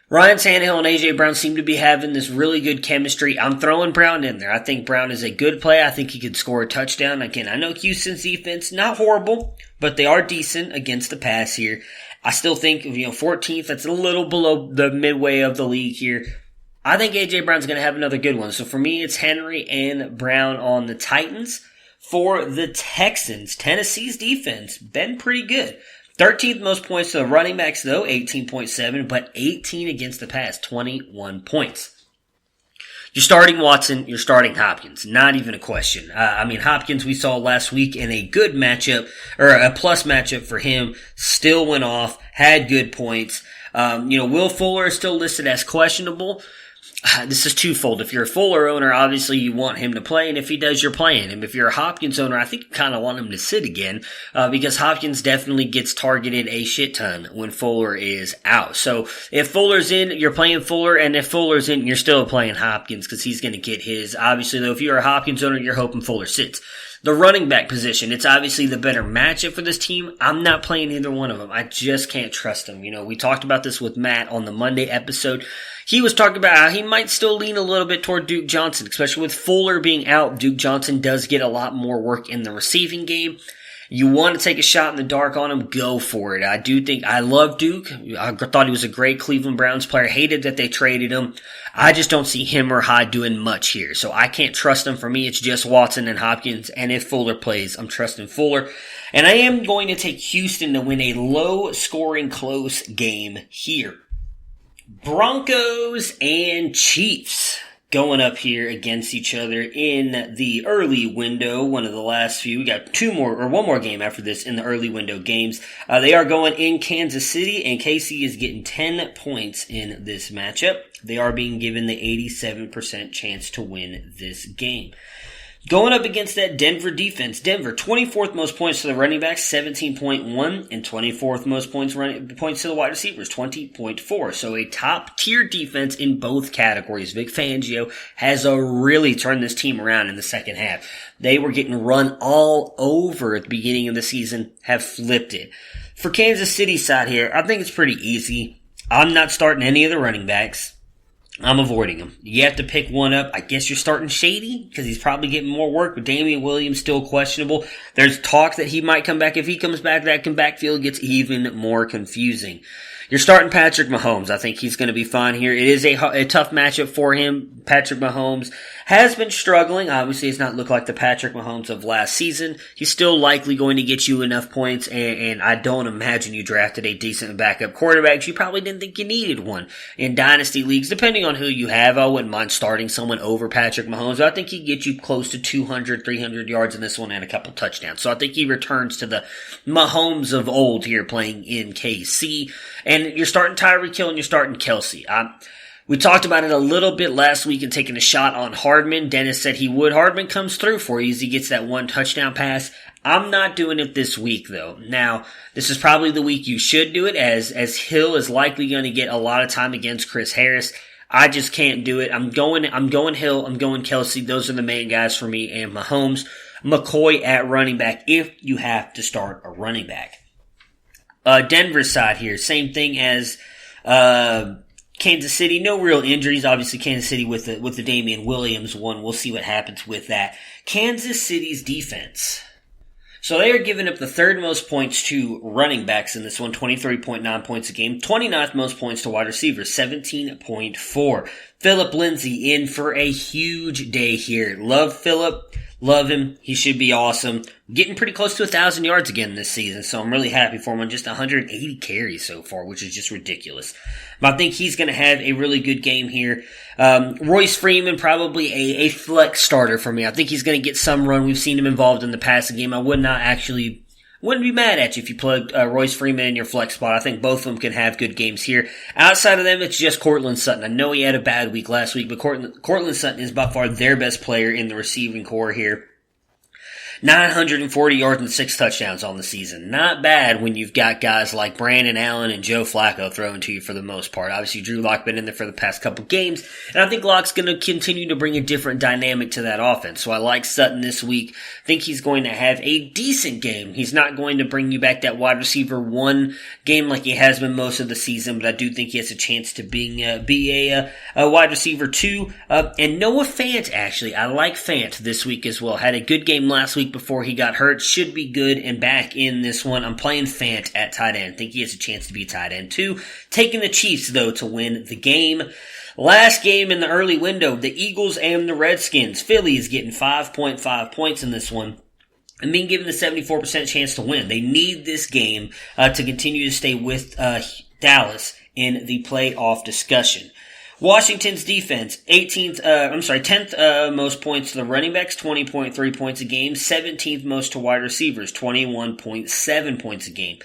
Ryan Tannehill and A.J. Brown seem to be having this really good chemistry. I'm throwing Brown in there. I think Brown is a good play. I think he could score a touchdown. Again, I know Houston's defense, not horrible, but they are decent against the pass here. I still think, 14th, that's a little below the midway of the league here. I think A.J. Brown's going to have another good one. So for me, it's Henry and Brown on the Titans. For the Texans, Tennessee's defense, been pretty good. 13th most points to the running backs, though, 18.7, but 18 against the pass, 21 points. You're starting Watson, you're starting Hopkins. Not even a question. Hopkins we saw last week in a good matchup, or a plus matchup for him, still went off, had good points. Will Fuller is still listed as questionable. This is twofold. If you're a Fuller owner, obviously you want him to play, and if he does, you're playing him. If you're a Hopkins owner, I think you kind of want him to sit again, because Hopkins definitely gets targeted a shit ton when Fuller is out. So if Fuller's in, you're playing Fuller, and if Fuller's in, you're still playing Hopkins because he's going to get his. Obviously, though, if you're a Hopkins owner, you're hoping Fuller sits. The running back position, it's obviously the better matchup for this team. I'm not playing either one of them. I just can't trust them. We talked about this with Matt on the Monday episode. He was talking about how he might still lean a little bit toward Duke Johnson, especially with Fuller being out. Duke Johnson does get a lot more work in the receiving game. You want to take a shot in the dark on him, go for it. I love Duke. I thought he was a great Cleveland Browns player. Hated that they traded him. I just don't see him or Hyde doing much here. So I can't trust him. For me, it's just Watson and Hopkins. And if Fuller plays, I'm trusting Fuller. And I am going to take Houston to win a low-scoring, close game here. Broncos and Chiefs going up here against each other in the early window, one of the last few. We got one more game after this in the early window games. They are going in Kansas City, and KC is getting 10 points in this matchup. They are being given the 87% chance to win this game. Going up against that Denver defense. Denver, 24th most points to the running backs, 17.1, and 24th most points to the wide receivers, 20.4. So a top-tier defense in both categories. Vic Fangio has really turned this team around in the second half. They were getting run all over at the beginning of the season, have flipped it. For Kansas City's side here, I think it's pretty easy. I'm not starting any of the running backs. I'm avoiding him. You have to pick one up. I guess you're starting Shady because he's probably getting more work, but Damian Williams still questionable. There's talk that he might come back. If he comes back, that backfield gets even more confusing. You're starting Patrick Mahomes. I think he's going to be fine here. It is a tough matchup for him. Patrick Mahomes has been struggling. Obviously, it's not looked like the Patrick Mahomes of last season. He's still likely going to get you enough points, and I don't imagine you drafted a decent backup quarterback. You probably didn't think you needed one in dynasty leagues. Depending on who you have, I wouldn't mind starting someone over Patrick Mahomes. I think he'd get you close to 200, 300 yards in this one and a couple touchdowns. So I think he returns to the Mahomes of old here playing in KC. And you're starting Tyreek Hill and you're starting Kelsey. We talked about it a little bit last week and taking a shot on Hardman. Dennis said he would. Hardman comes through for you as he gets that one touchdown pass. I'm not doing it this week, though. Now, this is probably the week you should do it, as Hill is likely going to get a lot of time against Chris Harris. I just can't do it. I'm going Hill. I'm going Kelsey. Those are the main guys for me, and Mahomes. McCoy at running back if you have to start a running back. Denver's side here, same thing as Kansas City. No real injuries. Obviously, Kansas City with the Damian Williams one. We'll see what happens with that. Kansas City's defense. So they are giving up the third most points to running backs in this one, 23.9 points a game. 29th most points to wide receivers, 17.4. Phillip Lindsay in for a huge day here. Love Phillip. Love him. He should be awesome. Getting pretty close to 1,000 yards again this season, so I'm really happy for him on just 180 carries so far, which is just ridiculous. But I think he's going to have a really good game here. Royce Freeman, probably a flex starter for me. I think he's going to get some run. We've seen him involved in the passing game. I wouldn't be mad at you if you plugged Royce Freeman in your flex spot. I think both of them can have good games here. Outside of them, it's just Cortland Sutton. I know he had a bad week last week, but Cortland Sutton is by far their best player in the receiving core here. 940 yards and 6 touchdowns on the season. Not bad when you've got guys like Brandon Allen and Joe Flacco throwing to you for the most part. Obviously, Drew Lock been in there for the past couple games, and I think Lock's going to continue to bring a different dynamic to that offense. So I like Sutton this week. I think he's going to have a decent game. He's not going to bring you back that wide receiver 1 game like he has been most of the season, but I do think he has a chance to be a wide receiver 2. And Noah Fant, actually. I like Fant this week as well. Had a good game last week before he got hurt. Should be good and back in this one. I'm playing Fant at tight end. I think he has a chance to be tight end too. Taking the Chiefs, though, to win the game. Last game in the early window, the Eagles and the Redskins. Philly is getting 5.5 points in this one and being given the 74% chance to win. They need this game to continue to stay with Dallas in the playoff discussion. Washington's defense, 10th most points to the running backs, 20.3 points a game. 17th most to wide receivers, 21.7 points a game.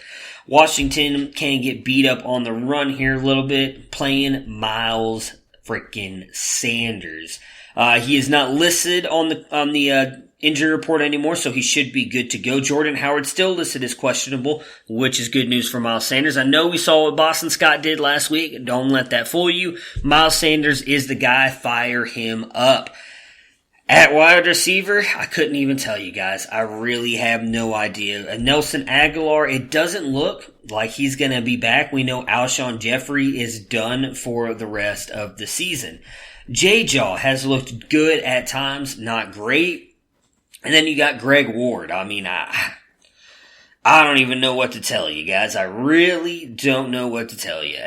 Washington can get beat up on the run here a little bit, playing Miles frickin' Sanders. He is not listed on the injury report anymore, so he should be good to go. Jordan Howard still listed as questionable, which is good news for Miles Sanders. I know we saw what Boston Scott did last week. Don't let that fool you. Miles Sanders is the guy. Fire him up. At wide receiver, I couldn't even tell you guys. I really have no idea. Nelson Aguilar, it doesn't look like he's going to be back. We know Alshon Jeffrey is done for the rest of the season. J-Jaw has looked good at times, not great. And then you got Greg Ward. I mean, I don't even know what to tell you, guys. I really don't know what to tell you.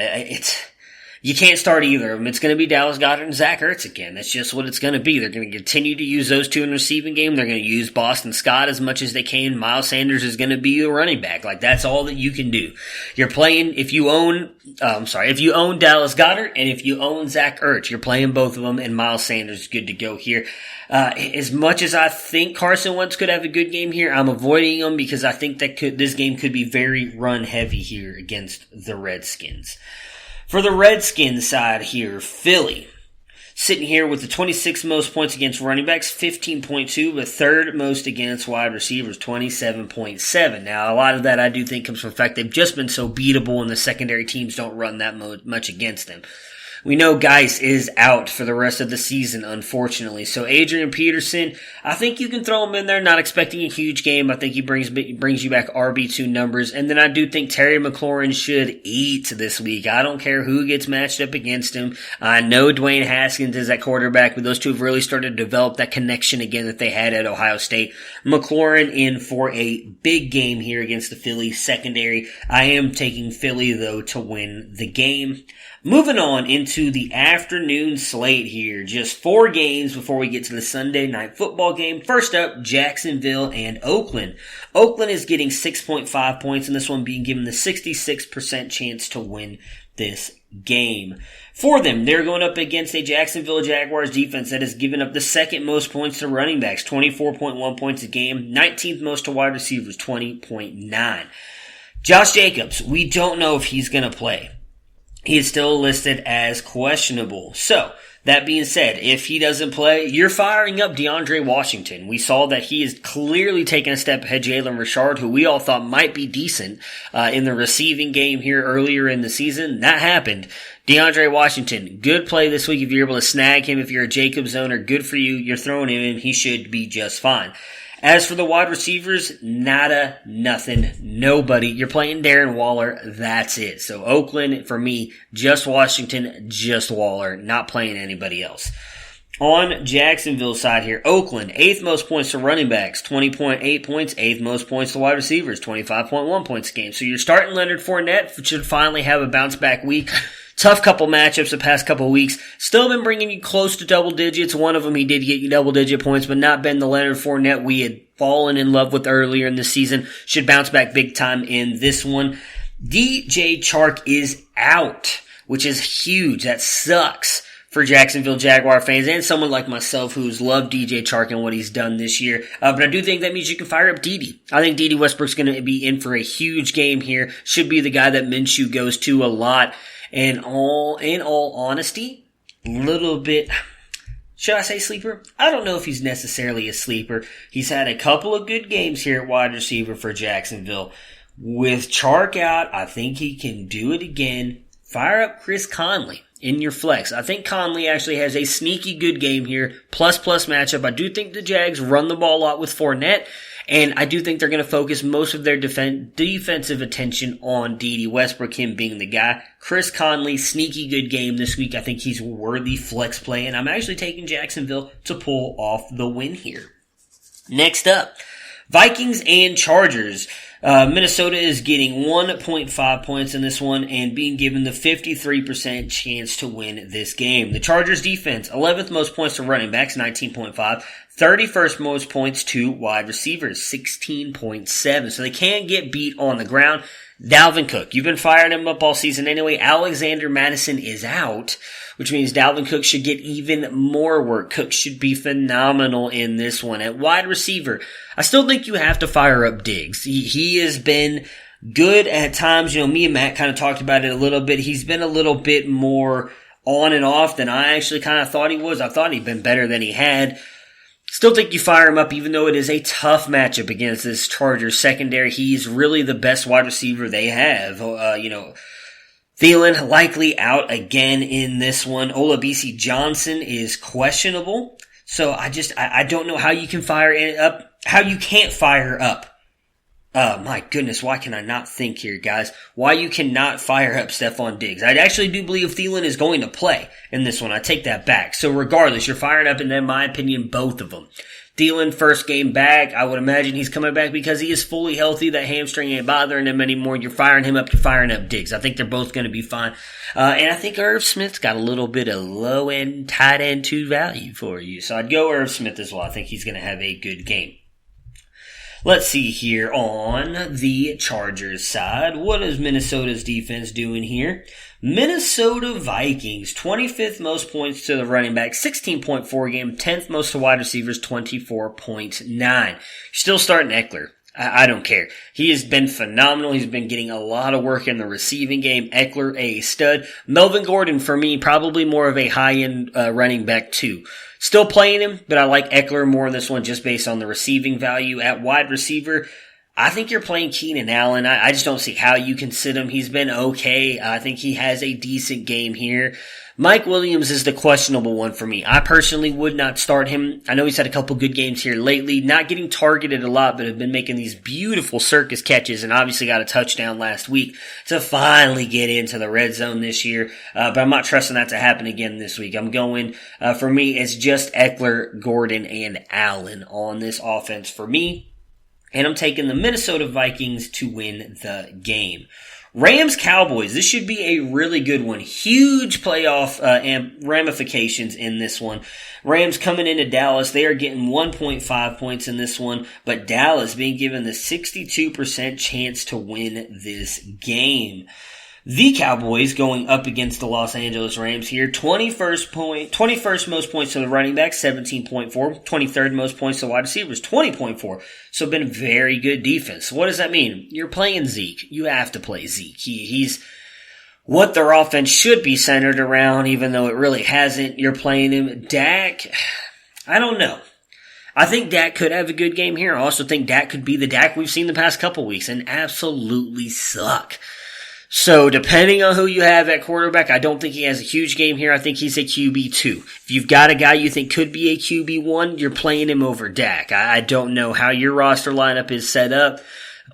You can't start either of them. It's going to be Dallas Goedert and Zach Ertz again. That's just what it's going to be. They're going to continue to use those two in the receiving game. They're going to use Boston Scott as much as they can. Miles Sanders is going to be the running back. Like, that's all that you can do. You're playing, if you own Dallas Goedert and if you own Zach Ertz, you're playing both of them, and Miles Sanders is good to go here. As much as I think Carson Wentz could have a good game here, I'm avoiding him because I think this game could be very run heavy here against the Redskins. For the Redskins side here, Philly, sitting here with the 26th most points against running backs, 15.2, but third most against wide receivers, 27.7. Now, a lot of that I do think comes from the fact they've just been so beatable and the secondary teams don't run that much against them. We know Geis is out for the rest of the season, unfortunately. So Adrian Peterson, I think you can throw him in there, not expecting a huge game. I think he brings you back RB2 numbers. And then I do think Terry McLaurin should eat this week. I don't care who gets matched up against him. I know Dwayne Haskins is that quarterback, but those two have really started to develop that connection again that they had at Ohio State. McLaurin in for a big game here against the Philly secondary. I am taking Philly, though, to win the game. Moving on into the afternoon slate here. Just 4 games before we get to the Sunday night football game. First up, Jacksonville and Oakland. Oakland is getting 6.5 points, and this one being given the 66% chance to win this game. For them, they're going up against a Jacksonville Jaguars defense that has given up the second most points to running backs, 24.1 points a game, 19th most to wide receivers, 20.9. Josh Jacobs, we don't know if he's going to play. He is still listed as questionable. So, that being said, if he doesn't play, you're firing up DeAndre Washington. We saw that he is clearly taking a step ahead Jalen Richard, who we all thought might be decent in the receiving game here earlier in the season. That happened. DeAndre Washington, good play this week if you're able to snag him. If you're a Jacobs owner, good for you. You're throwing him in. He should be just fine. As for the wide receivers, nada, nothing, nobody. You're playing Darren Waller, that's it. So Oakland, for me, just Washington, just Waller, not playing anybody else. On Jacksonville's side here, Oakland, 8th most points to running backs, 20.8 points, 8th most points to wide receivers, 25.1 points a game. So you're starting Leonard Fournette, which should finally have a bounce back week. Tough couple matchups the past couple of weeks. Still been bringing you close to double digits. One of them he did get you double digit points, but not been the Leonard Fournette we had fallen in love with earlier in the season. Should bounce back big time in this one. DJ Chark is out, which is huge. That sucks for Jacksonville Jaguar fans and someone like myself who's loved DJ Chark and what he's done this year. But I do think that means you can fire up Dede. I think Dede Westbrook's going to be in for a huge game here. Should be the guy that Minshew goes to a lot. And in all honesty, little bit, should I say sleeper? I don't know if he's necessarily a sleeper. He's had a couple of good games here at wide receiver for Jacksonville. With Chark out, I think he can do it again. Fire up Chris Conley in your flex. I think Conley actually has a sneaky good game here. Plus matchup. I do think the Jags run the ball a lot with Fournette. And I do think they're going to focus most of their defensive attention on Dede Westbrook, him being the guy. Chris Conley, sneaky good game this week. I think he's a worthy flex play, and I'm actually taking Jacksonville to pull off the win here. Next up, Vikings and Chargers. Minnesota is getting 1.5 points in this one and being given the 53% chance to win this game. The Chargers defense, 11th most points to running backs, 19.5. 31st most points to wide receivers, 16.7. So they can get beat on the ground. Dalvin Cook, you've been firing him up all season anyway. Alexander Madison is out, which means Dalvin Cook should get even more work. Cook should be phenomenal in this one. At wide receiver, I still think you have to fire up Diggs. He has been good at times. You know, me and Matt kind of talked about it a little bit. He's been a little bit more on and off than I actually kind of thought he was. I thought he'd been better than he had. Still think you fire him up, even though it is a tough matchup against this Chargers secondary. He's really the best wide receiver they have. Thielen likely out again in this one. Olabisi Johnson is questionable. So I don't know how you can fire it up, how you can't fire up. My goodness, why can I not think here, guys? Why you cannot fire up Stephon Diggs? I actually do believe Thielen is going to play in this one. I take that back. So regardless, you're firing up, and in my opinion, both of them. Thielen, first game back. I would imagine he's coming back because he is fully healthy. That hamstring ain't bothering him anymore. You're firing him up. You're firing up Diggs. I think they're both going to be fine. And I think Irv Smith's got a little bit of low-end, tight-end 2 value for you. So I'd go Irv Smith as well. I think he's going to have a good game. Let's see here on the Chargers side. What is Minnesota's defense doing here? Minnesota Vikings, 25th most points to the running back, 16.4 game, 10th most to wide receivers, 24.9. Still starting Eckler. I don't care. He has been phenomenal. He's been getting a lot of work in the receiving game. Eckler, a stud. Melvin Gordon, for me, probably more of a high-end running back too. Still playing him, but I like Eckler more in this one just based on the receiving value. At wide receiver, I think you're playing Keenan Allen. I just don't see how you can sit him. He's been okay. I think he has a decent game here. Mike Williams is the questionable one for me. I personally would not start him. I know he's had a couple good games here lately, not getting targeted a lot, but have been making these beautiful circus catches and obviously got a touchdown last week to finally get into the red zone this year. But I'm not trusting that to happen again this week. I'm going, for me, it's just Eckler, Gordon, and Allen on this offense for me. And I'm taking the Minnesota Vikings to win the game. Rams-Cowboys, this should be a really good one. Huge playoff ramifications in this one. Rams coming into Dallas, they are getting 1.5 points in this one, but Dallas being given the 62% chance to win this game. The Cowboys going up against the Los Angeles Rams here. 21st most points to the running back, 17.4. 23rd most points to wide receivers, 20.4. So been very good defense. What does that mean? You're playing Zeke. You have to play Zeke. He's what their offense should be centered around, even though it really hasn't. You're playing him. Dak, I don't know. I think Dak could have a good game here. I also think Dak could be the Dak we've seen the past couple weeks and absolutely suck. So depending on who you have at quarterback, I don't think he has a huge game here. I think he's a QB2. If you've got a guy you think could be a QB1, you're playing him over Dak. I don't know how your roster lineup is set up,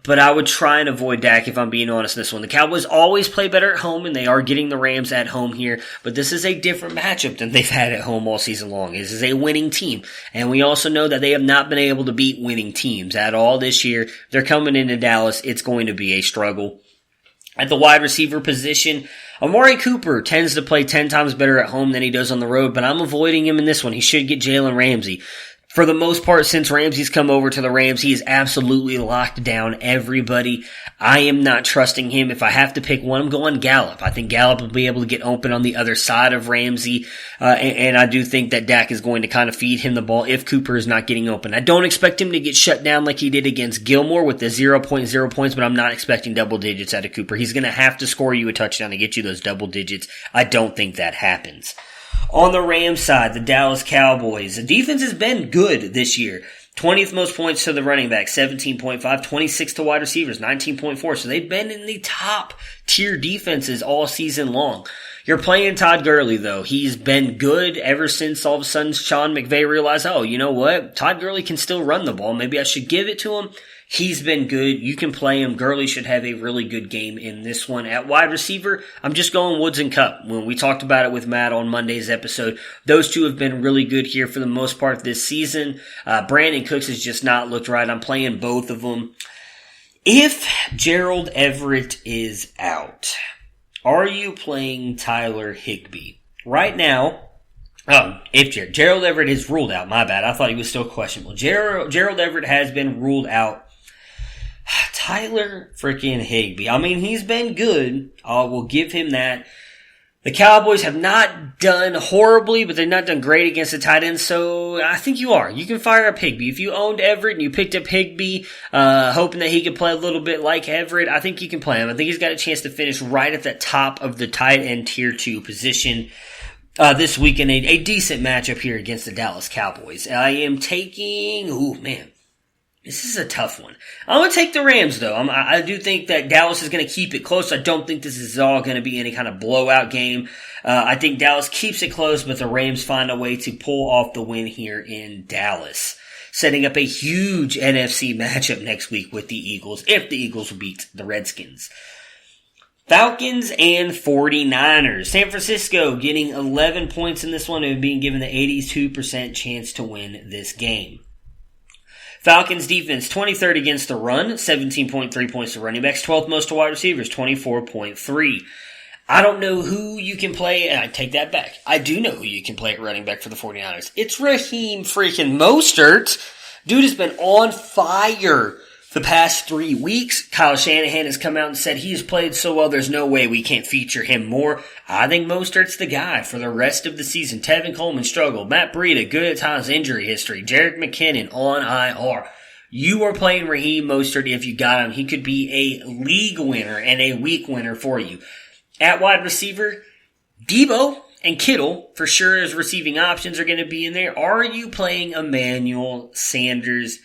but I would try and avoid Dak if I'm being honest in this one. The Cowboys always play better at home, and they are getting the Rams at home here, but this is a different matchup than they've had at home all season long. This is a winning team, and we also know that they have not been able to beat winning teams at all this year. They're coming into Dallas. It's going to be a struggle. At the wide receiver position, Amari Cooper tends to play 10 times better at home than he does on the road, but I'm avoiding him in this one. He should get Jalen Ramsey. For the most part, since Ramsey's come over to the Rams, he has absolutely locked down everybody. I am not trusting him. If I have to pick one, I'm going Gallup. I think Gallup will be able to get open on the other side of Ramsey, and I do think that Dak is going to kind of feed him the ball if Cooper is not getting open. I don't expect him to get shut down like he did against Gilmore with the 0.0 points, but I'm not expecting double digits out of Cooper. He's going to have to score you a touchdown to get you those double digits. I don't think that happens. On the Rams side, the Dallas Cowboys, the defense has been good this year. 20th most points to the running back, 17.5, 26 to wide receivers, 19.4. So they've been in the top tier defenses all season long. You're playing Todd Gurley, though. He's been good ever since all of a sudden Sean McVay realized, oh, you know what? Todd Gurley can still run the ball. Maybe I should give it to him. He's been good. You can play him. Gurley should have a really good game in this one. At wide receiver, I'm just going Woods and Kupp. When we talked about it with Matt on Monday's episode, those two have been really good here for the most part this season. Brandon Cooks has just not looked right. I'm playing both of them. If Gerald Everett is out, are you playing Tyler Higbee? Right now, if Gerald Everett is ruled out, my bad. I thought he was still questionable. Gerald Everett has been ruled out. Tyler freaking Higbee. I mean, he's been good. I will give him that. The Cowboys have not done horribly, but they've not done great against the tight ends, so I think you are. You can fire up Higbee. If you owned Everett and you picked up Higbee, hoping that he could play a little bit like Everett, I think you can play him. I think he's got a chance to finish right at the top of the tight end tier 2 position. This week in a decent matchup here against the Dallas Cowboys. I am taking, this is a tough one. I'm going to take the Rams, though. I do think that Dallas is going to keep it close. I don't think this is all going to be any kind of blowout game. I think Dallas keeps it close, but the Rams find a way to pull off the win here in Dallas, setting up a huge NFC matchup next week with the Eagles, if the Eagles beat the Redskins. Falcons and 49ers. San Francisco getting 11 points in this one and being given the 82% chance to win this game. Falcons defense, 23rd against the run, 17.3 points to running backs, 12th most to wide receivers, 24.3. I don't know who you can play, and I take that back. I do know who you can play at running back for the 49ers. It's Raheem freaking Mostert. Dude has been on fire the past 3 weeks. Kyle Shanahan has come out and said he's played so well, there's no way we can't feature him more. I think Mostert's the guy for the rest of the season. Tevin Coleman struggled. Matt Breida, good at times, injury history. Jerick McKinnon on IR. You are playing Raheem Mostert if you got him. He could be a league winner and a week winner for you. At wide receiver, Debo and Kittle, for sure, as receiving options are going to be in there. Are you playing Emmanuel Sanders?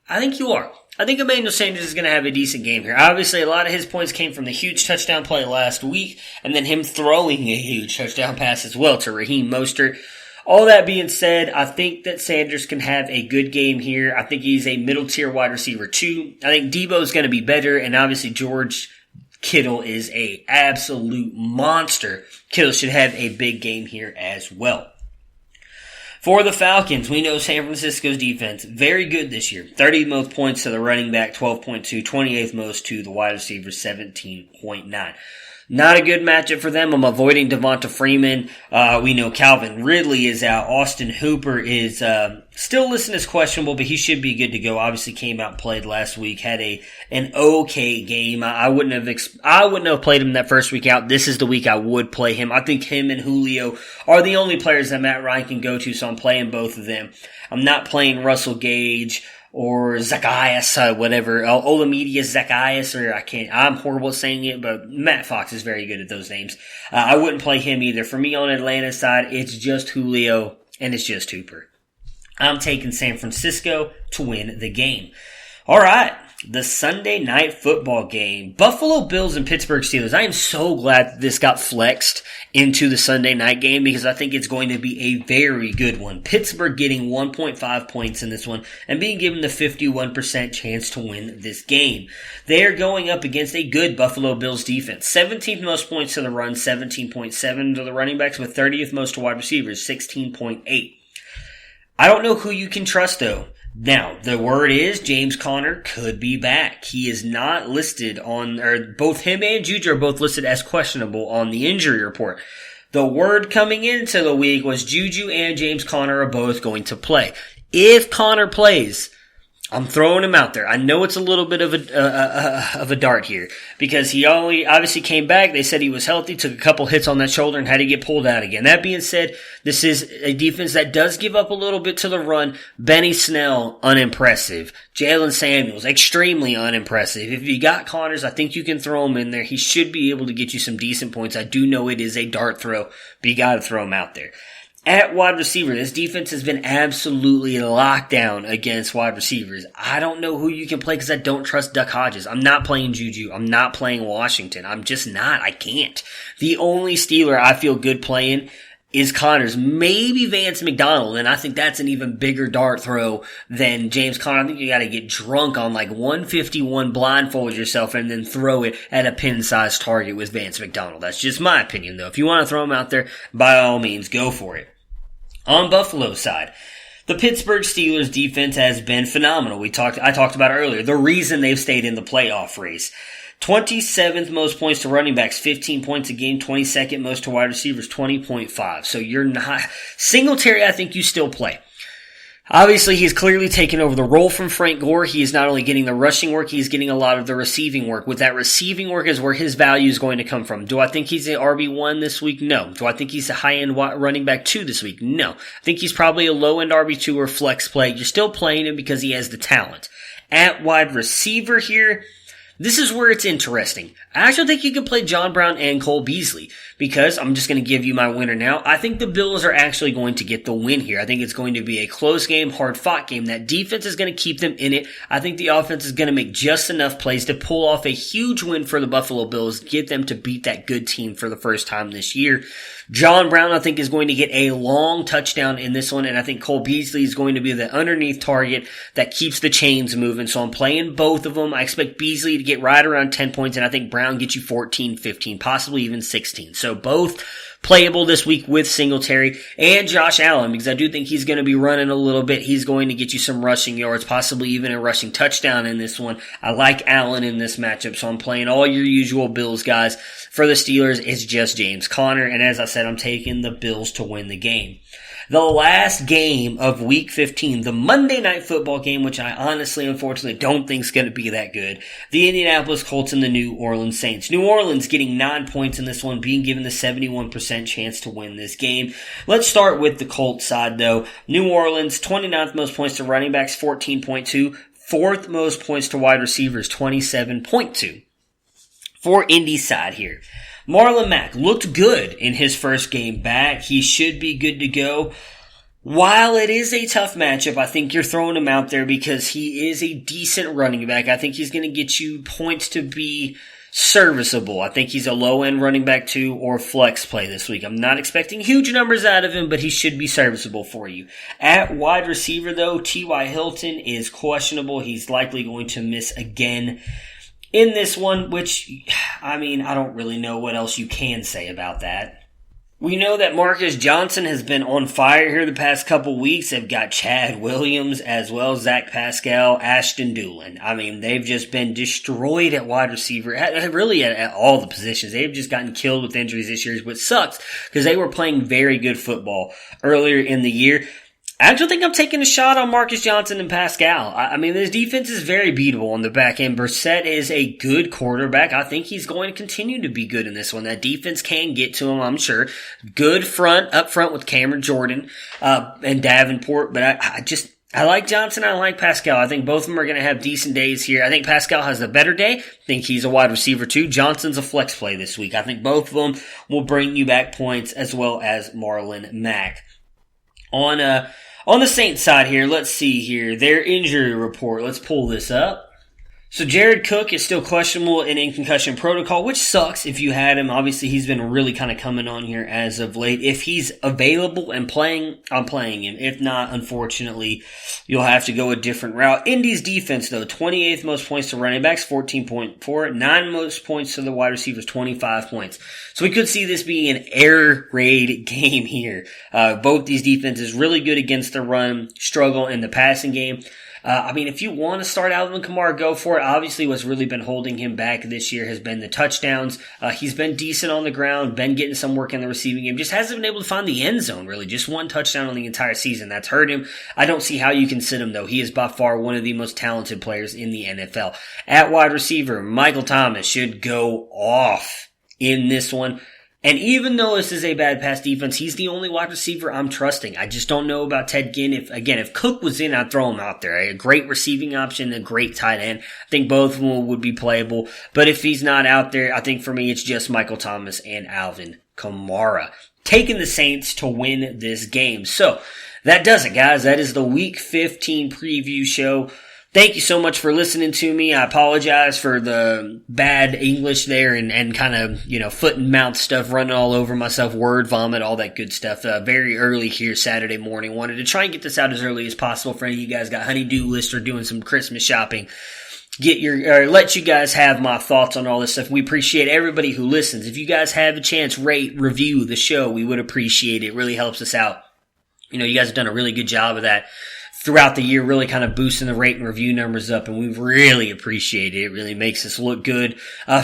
I think you are. I think Emmanuel Sanders is going to have a decent game here. Obviously, a lot of his points came from the huge touchdown play last week, and then him throwing a huge touchdown pass as well to Raheem Mostert. All that being said, I think that Sanders can have a good game here. I think he's a middle-tier wide receiver, too. I think Debo's going to be better, and obviously George Kittle is a absolute monster. Kittle should have a big game here as well. For the Falcons, we know San Francisco's defense, very good this year. 30th most points to the running back, 12.2. 28th most to the wide receiver, 17.9. Not a good matchup for them. I'm avoiding Devonta Freeman. We know Calvin Ridley is out. Austin Hooper is still listed as questionable, but he should be good to go. Obviously came out and played last week. Had an okay game. I wouldn't have played him that first week out. This is the week I would play him. I think him and Julio are the only players that Matt Ryan can go to, so I'm playing both of them. I'm not playing Russell Gage or Zacchaeus, whatever, Olamide Zacchaeus, or I'm horrible at saying it, but Matt Fox is very good at those names. I wouldn't play him either. For me on Atlanta's side, it's just Julio, and it's just Hooper. I'm taking San Francisco to win the game. Alright, the Sunday night football game. Buffalo Bills and Pittsburgh Steelers. I am so glad that this got flexed into the Sunday night game because I think it's going to be a very good one. Pittsburgh getting 1.5 points in this one and being given the 51% chance to win this game. They are going up against a good Buffalo Bills defense. 17th most points to the run, 17.7 to the running backs, with 30th most to wide receivers, 16.8. I don't know who you can trust though. Now, the word is James Conner could be back. He is not listed on, or both him and Juju are both listed as questionable on the injury report. The word coming into the week was Juju and James Conner are both going to play. If Conner plays, I'm throwing him out there. I know it's a little bit of a dart here because he obviously came back. They said he was healthy, took a couple hits on that shoulder and had to get pulled out again. That being said, this is a defense that does give up a little bit to the run. Benny Snell, unimpressive. Jalen Samuels, extremely unimpressive. If you got Connors, I think you can throw him in there. He should be able to get you some decent points. I do know it is a dart throw, but you got to throw him out there. At wide receiver, this defense has been absolutely locked down against wide receivers. I don't know who you can play because I don't trust Duck Hodges. I'm not playing Juju. I'm not playing Washington. I'm just not. I can't. The only Steeler I feel good playing is Connors. Maybe Vance McDonald, and I think that's an even bigger dart throw than James Conner. I think you got to get drunk on like 151, blindfold yourself, and then throw it at a pin-sized target with Vance McDonald. That's just my opinion, though. If you want to throw him out there, by all means, go for it. On Buffalo's side, the Pittsburgh Steelers defense has been phenomenal. I talked about it earlier. The reason they've stayed in the playoff race. 27th most points to running backs, 15 points a game. 22nd most to wide receivers, 20.5. So you're not Singletary. I think you still play. Obviously, he's clearly taken over the role from Frank Gore. He is not only getting the rushing work, he's getting a lot of the receiving work. With that receiving work is where his value is going to come from. Do I think he's an RB1 this week? No. Do I think he's a high-end running back 2 this week? No. I think he's probably a low-end RB2 or flex play. You're still playing him because he has the talent. At wide receiver here, this is where it's interesting. I actually think you can play John Brown and Cole Beasley because I'm just going to give you my winner now. I think the Bills are actually going to get the win here. I think it's going to be a close game, hard-fought game. That defense is going to keep them in it. I think the offense is going to make just enough plays to pull off a huge win for the Buffalo Bills, get them to beat that good team for the first time this year. John Brown, I think, is going to get a long touchdown in this one, and I think Cole Beasley is going to be the underneath target that keeps the chains moving. So I'm playing both of them. I expect Beasley to get right around 10 points, and I think Brown gets you 14, 15, possibly even 16. So both playable this week with Singletary and Josh Allen, because I do think he's going to be running a little bit. He's going to get you some rushing yards, possibly even a rushing touchdown in this one. I like Allen in this matchup, so I'm playing all your usual Bills guys. For the Steelers, it's just James Conner, and as I said, I'm taking the Bills to win the game. The last game of Week 15, the Monday Night Football game, which I honestly, unfortunately, don't think is going to be that good. The Indianapolis Colts and the New Orleans Saints. New Orleans getting 9 points in this one, being given the 71% chance to win this game. Let's start with the Colts side, though. New Orleans, 29th most points to running backs, 14.2. 4th most points to wide receivers, 27.2. For Indy's side here, Marlon Mack looked good in his first game back. He should be good to go. While it is a tough matchup, I think you're throwing him out there because he is a decent running back. I think he's going to get you points to be serviceable. I think he's a low-end running back 2 or flex play this week. I'm not expecting huge numbers out of him, but he should be serviceable for you. At wide receiver, though, T.Y. Hilton is questionable. He's likely going to miss again in this one, which, I mean, I don't really know what else you can say about that. We know that Marcus Johnson has been on fire here the past couple weeks. They've got Chad Williams as well, Zach Pascal, Ashton Doolin. I mean, they've just been destroyed at wide receiver, really at all the positions. They've just gotten killed with injuries this year, which sucks because they were playing very good football earlier in the year. I actually think I'm taking a shot on Marcus Johnson and Pascal. I mean, this defense is very beatable on the back end. Brissett is a good quarterback. I think he's going to continue to be good in this one. That defense can get to him, I'm sure. Good up front with Cameron Jordan and Davenport. But I like Johnson. I like Pascal. I think both of them are going to have decent days here. I think Pascal has a better day. I think he's a wide receiver too. Johnson's a flex play this week. I think both of them will bring you back points as well as Marlon Mack. On the Saints side here, let's see here. Their injury report. Let's pull this up. So Jared Cook is still questionable and in concussion protocol, which sucks if you had him. Obviously, he's been really kind of coming on here as of late. If he's available and playing, I'm playing him. If not, unfortunately, you'll have to go a different route. Indy's defense, though, 28th most points to running backs, 14.4. 9 most points to the wide receivers, 25 points. So we could see this being an air raid game here. Both these defenses really good against the run, struggle in the passing game. I mean, if you want to start Alvin Kamara, go for it. Obviously, what's really been holding him back this year has been the touchdowns. He's been decent on the ground, been getting some work in the receiving game. Just hasn't been able to find the end zone, really. Just 1 touchdown on the entire season. That's hurt him. I don't see how you can sit him, though. He is by far one of the most talented players in the NFL. At wide receiver, Michael Thomas should go off in this one. And even though this is a bad pass defense, he's the only wide receiver I'm trusting. I just don't know about Ted Ginn. If Cook was in, I'd throw him out there. A great receiving option, a great tight end. I think both of them would be playable. But if he's not out there, I think for me it's just Michael Thomas and Alvin Kamara. Taking the Saints to win this game. So, that does it, guys. That is the Week 15 preview show. Thank you so much for listening to me. I apologize for the bad English there and kind of, foot and mouth stuff running all over myself, word vomit, all that good stuff. Very early here Saturday morning. Wanted to try and get this out as early as possible for any of you guys got honey-do list or doing some Christmas shopping. Let you guys have my thoughts on all this stuff. We appreciate everybody who listens. If you guys have a chance, rate, review the show. We would appreciate it. It really helps us out. You guys have done a really good job of that throughout the year, really kind of boosting the rate and review numbers up, and we really appreciate it. It really makes us look good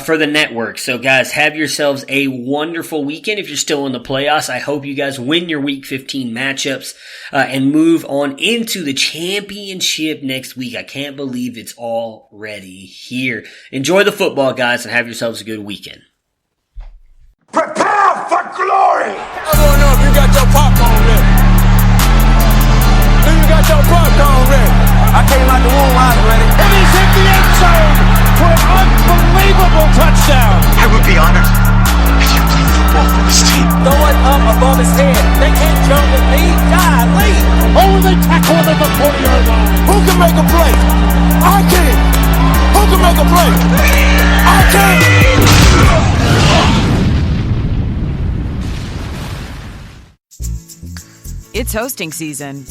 for the network. So, guys, have yourselves a wonderful weekend. If you're still in the playoffs, I hope you guys win your Week 15 matchups and move on into the championship next week. I can't believe it's already here. Enjoy the football, guys, and have yourselves a good weekend. Prepare for glory! I don't know if you got your popcorn ready. You got your popcorn ready. I came out the womb, I was ready. And he's hit the end zone for an unbelievable touchdown. I would be honored if you played football for this team. Throw it up above his head. They can't jump with me. Golly. Oh, they tackle him at the 40-yard line. Who can make a play? I can. Who can make a play? I can. It's hosting season.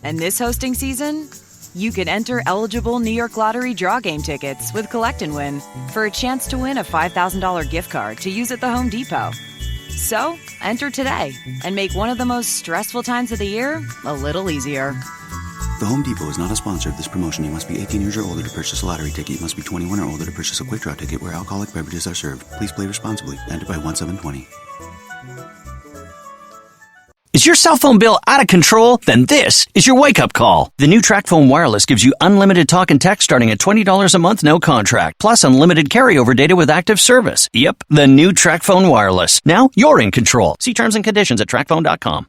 And this hosting season, you can enter eligible New York Lottery draw game tickets with Collect & Win for a chance to win a $5,000 gift card to use at the Home Depot. So, enter today and make one of the most stressful times of the year a little easier. The Home Depot is not a sponsor of this promotion. You must be 18 years or older to purchase a lottery ticket. You must be 21 or older to purchase a quick draw ticket where alcoholic beverages are served. Please play responsibly. Enter by 1-7-20. Is your cell phone bill out of control? Then this is your wake-up call. The new TracFone Wireless gives you unlimited talk and text starting at $20 a month, no contract, plus unlimited carryover data with active service. Yep, the new TracFone Wireless. Now you're in control. See terms and conditions at TracFone.com.